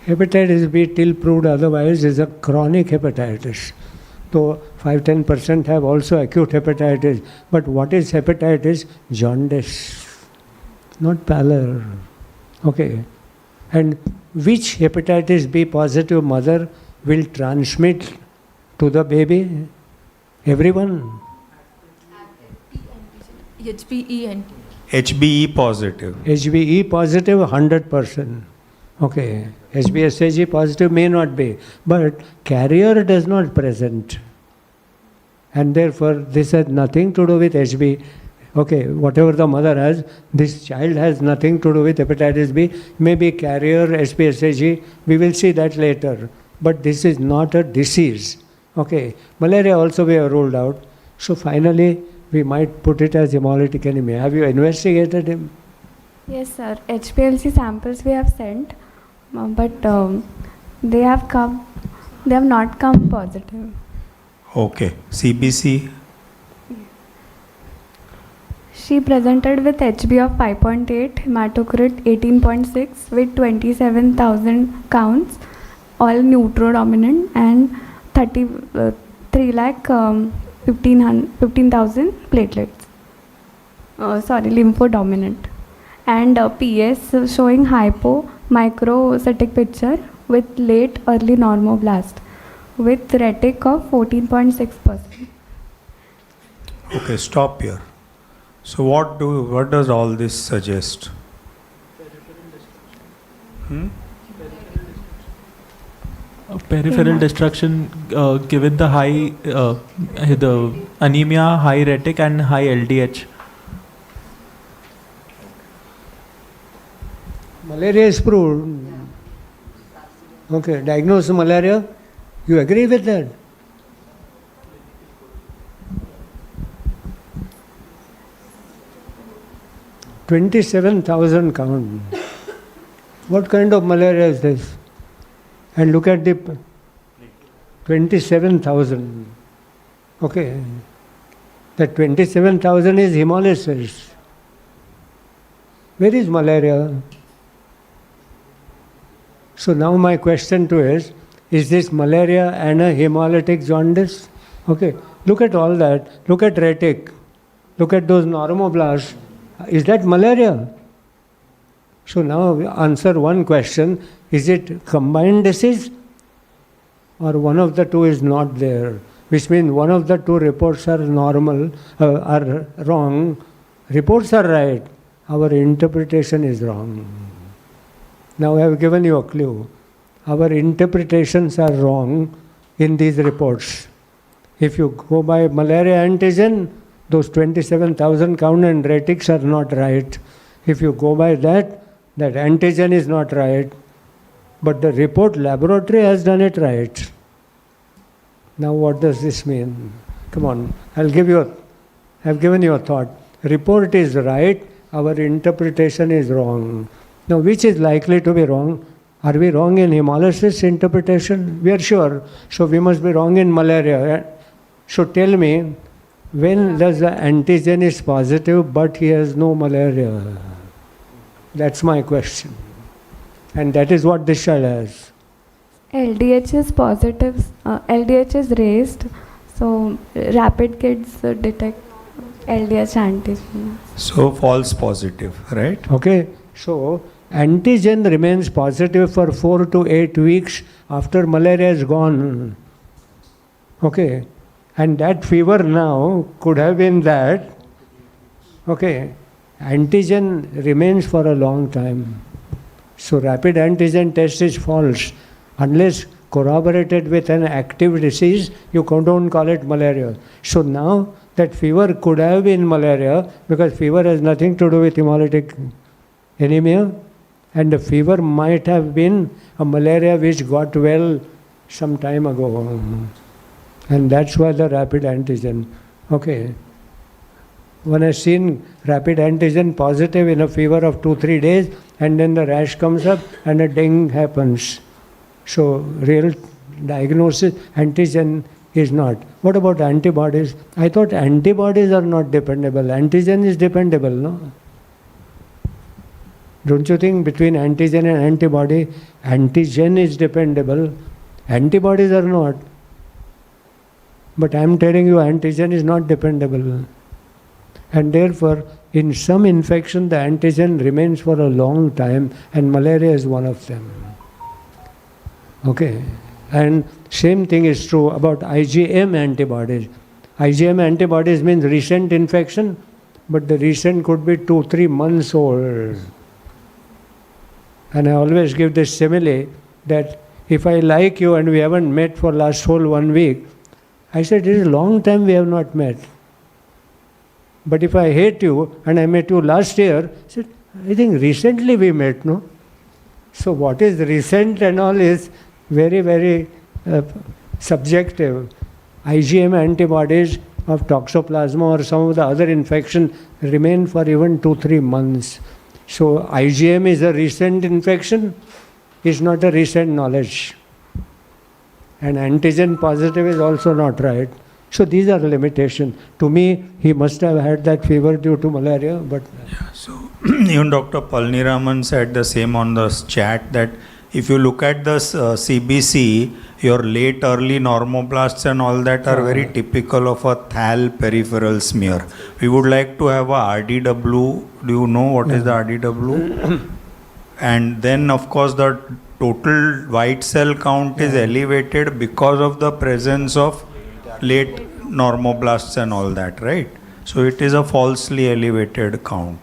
Hepatitis B, till proved otherwise, is a chronic hepatitis. So 5-10% have also acute hepatitis. But what is hepatitis? Jaundice, not pallor. Okay. And which hepatitis B positive mother will transmit to the baby? Everyone. HBE and HBE positive. HBE positive 100%. Okay. HBsAg positive may not be, but carrier does not present. And therefore this has nothing to do with HB. Okay, whatever the mother has, this child has nothing to do with hepatitis B. Maybe carrier, HBsAg, we will see that later. But this is not a disease. Okay, malaria also we have ruled out. So finally, we might put it as hemolytic anemia. Have you investigated him? Yes, sir. HPLC samples we have sent, but they have not come positive. Okay. CBC? She presented with HB of 5.8, hematocrit 18.6 with 27,000 counts, all neutrodominant, and 15,000 platelets. Lymphodominant. And PS showing hypo microcytic picture with late early normoblast with retic of 14.6%. Okay, stop here. So what does all this suggest? Peripheral destruction given the high the anemia, high retic and high LDH. Malaria is proved. Okay, diagnose malaria. You agree with that? $27,000 count. What kind of malaria is this? And look at the 27,000. Okay. That 27,000 is hemolysis. Where is malaria? So now my question to is this malaria and a hemolytic jaundice? Okay. Look at all that. Look at retic. Look at those normoblasts. Is that malaria? So now answer one question. Is it combined disease? Or one of the two is not there? Which means one of the two reports are normal, are wrong. Reports are right. Our interpretation is wrong. Now I have given you a clue. Our interpretations are wrong in these reports. If you go by malaria antigen, those 27,000 count and retics are not right. If you go by that antigen is not right. But the report laboratory has done it right. Now what does this mean? Come on, I've given you a thought. Report is right, our interpretation is wrong. Now which is likely to be wrong? Are we wrong in hemolysis interpretation? We are sure. So we must be wrong in malaria. So tell me, when does the antigen is positive but he has no malaria? That's my question. And that is what this child has. LDH is positive, LDH is raised, so rapid kids detect. LDH antigen. So false positive, right? Okay, so antigen remains positive for 4 to 8 weeks after malaria is gone. Okay, and that fever now could have been that. Okay, antigen remains for a long time. So rapid antigen test is false. Unless corroborated with an active disease, you don't call it malaria. So now that fever could have been malaria because fever has nothing to do with hemolytic anemia, and the fever might have been a malaria which got well some time ago. And that's why the rapid antigen. Okay. One has seen rapid antigen positive in a fever of 2-3 days, and then the rash comes up and a dengue happens. So real diagnosis, antigen is not. What about antibodies? I thought antibodies are not dependable. Antigen is dependable, no? Don't you think between antigen and antibody, antigen is dependable, antibodies are not? But I am telling you, antigen is not dependable. And therefore, in some infection, the antigen remains for a long time, and malaria is one of them. Okay. And same thing is true about IgM antibodies. IgM antibodies means recent infection, but the recent could be 2-3 months old. And I always give this simile that if I like you and we haven't met for last whole 1 week, I said, it is a long time we have not met. But if I hate you and I met you last year, I said, I think recently we met, no? So what is recent and all is very, very subjective. IgM antibodies of toxoplasma or some of the other infection remain for even 2-3 months. So IgM is a recent infection, is not a recent knowledge. And antigen positive is also not right. So these are limitations. To me, he must have had that fever due to malaria, but... Yeah, so even Dr. Palniraman said the same on the chat that if you look at the CBC, your late early normoblasts and all that are very typical of a thal peripheral smear. We would like to have a RDW. Do you know what is the RDW? And then of course the total white cell count is elevated because of the presence of late normoblasts and all that, right? So it is a falsely elevated count.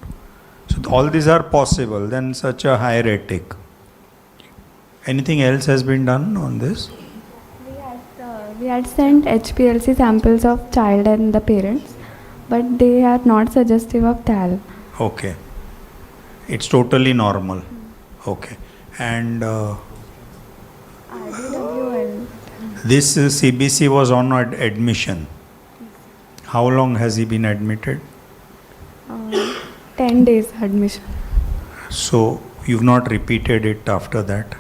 So all these are possible, then such a high retic. Anything else has been done on this? We had sent HPLC samples of child and the parents, but they are not suggestive of THAL. Okay. It's totally normal. Okay. And this CBC was on admission. How long has he been admitted? 10 days admission. So you've not repeated it after that?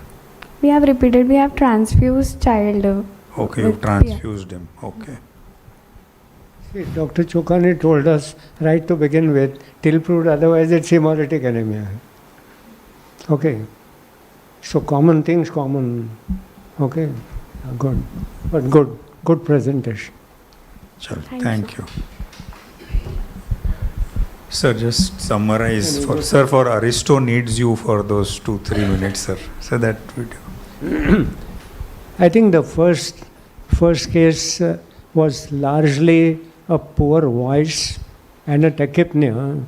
We have repeated, we have transfused child. Okay, you've transfused him. Okay. See, Dr. Chokani told us right to begin with, till proved otherwise it's hemolytic anemia. Okay. So common things, common. Okay. Good. But good presentation. Sure. Thank you. Sir, just summarize. For Aristo needs you for those 2-3 minutes, sir. So that video. I think the first case was largely a poor voice and a tachypnea,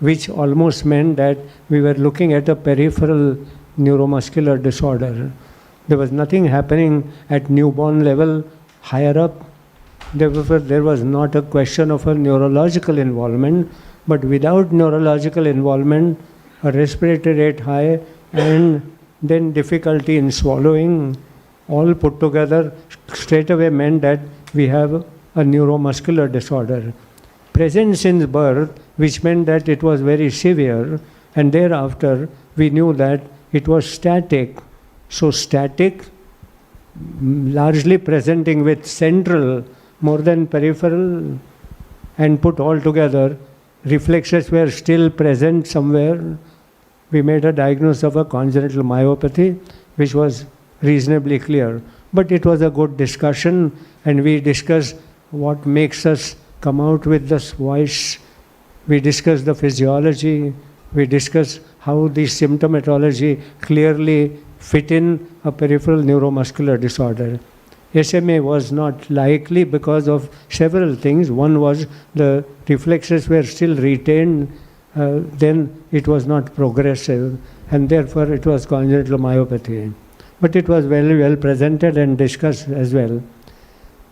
which almost meant that we were looking at a peripheral neuromuscular disorder. There was nothing happening at newborn level, higher up. There was not a question of a neurological involvement, but without neurological involvement, a respiratory rate high and then difficulty in swallowing, all put together straight away meant that we have a neuromuscular disorder. Present since birth, which meant that it was very severe, and thereafter we knew that it was static. So static, largely presenting with central more than peripheral, and put all together, reflexes were still present somewhere. We made a diagnosis of a congenital myopathy, which was reasonably clear. But it was a good discussion, and we discussed what makes us come out with this voice. We discuss the physiology, we discuss how the symptomatology clearly fit in a peripheral neuromuscular disorder. SMA was not likely because of several things. One was the reflexes were still retained, then it was not progressive, and therefore it was congenital myopathy. But it was very well presented and discussed as well.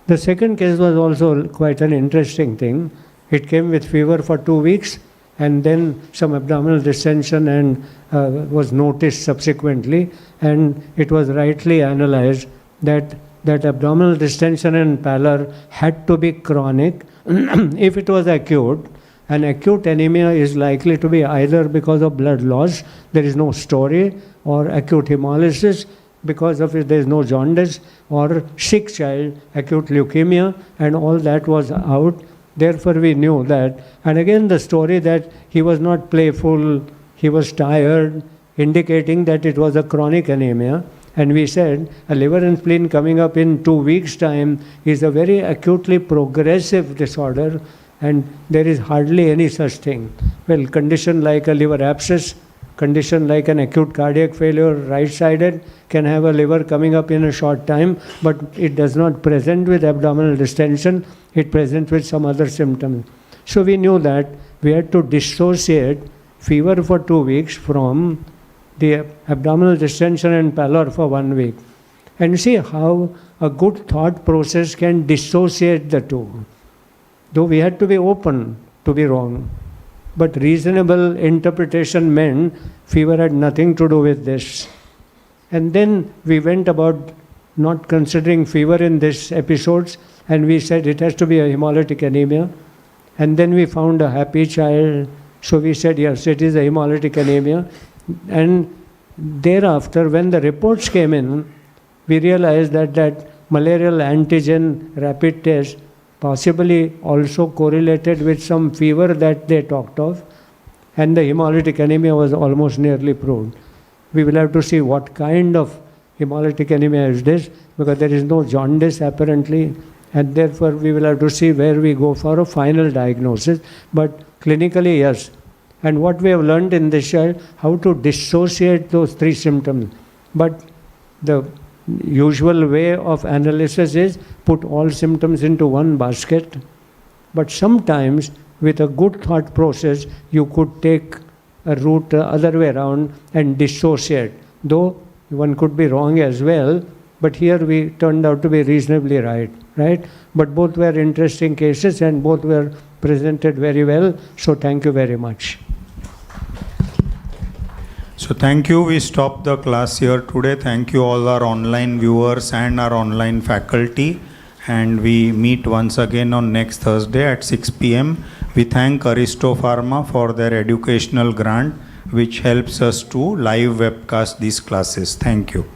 The second case was also quite an interesting thing. It came with fever for 2 weeks, and then some abdominal distension and was noticed subsequently, and it was rightly analyzed that abdominal distension and pallor had to be chronic. If it was acute, an acute anemia is likely to be either because of blood loss, there is no story, or acute hemolysis, because of it there is no jaundice, or sick child, acute leukemia, and all that was out. Therefore we knew that. And again the story that he was not playful, he was tired, indicating that it was a chronic anemia. And we said a liver and spleen coming up in 2 weeks' time is a very acutely progressive disorder, and there is hardly any such thing. Well, condition like a liver abscess, condition like an acute cardiac failure, right-sided, can have a liver coming up in a short time, but it does not present with abdominal distension, it presents with some other symptoms. So we knew that we had to dissociate fever for 2 weeks from the abdominal distension and pallor for 1 week. And see how a good thought process can dissociate the two. Though we had to be open to be wrong. But reasonable interpretation meant fever had nothing to do with this. And then we went about not considering fever in these episodes, and we said it has to be a hemolytic anemia. And then we found a happy child, so we said yes, it is a hemolytic anemia. And thereafter, when the reports came in, we realized that malarial antigen rapid test possibly also correlated with some fever that they talked of, and the hemolytic anemia was almost nearly proved. We will have to see what kind of hemolytic anemia is this, because there is no jaundice apparently, and therefore we will have to see where we go for a final diagnosis. But clinically, yes. And what we have learned in this child, how to dissociate those three symptoms. But the usual way of analysis is put all symptoms into one basket. But sometimes with a good thought process, you could take a route the other way around and dissociate. Though one could be wrong as well, but here we turned out to be reasonably right? But both were interesting cases and both were presented very well. So thank you very much. So thank you. We stop the class here today. Thank you all our online viewers and our online faculty. And we meet once again on next Thursday at 6 p.m. We thank Aristo Pharma for their educational grant, which helps us to live webcast these classes. Thank you.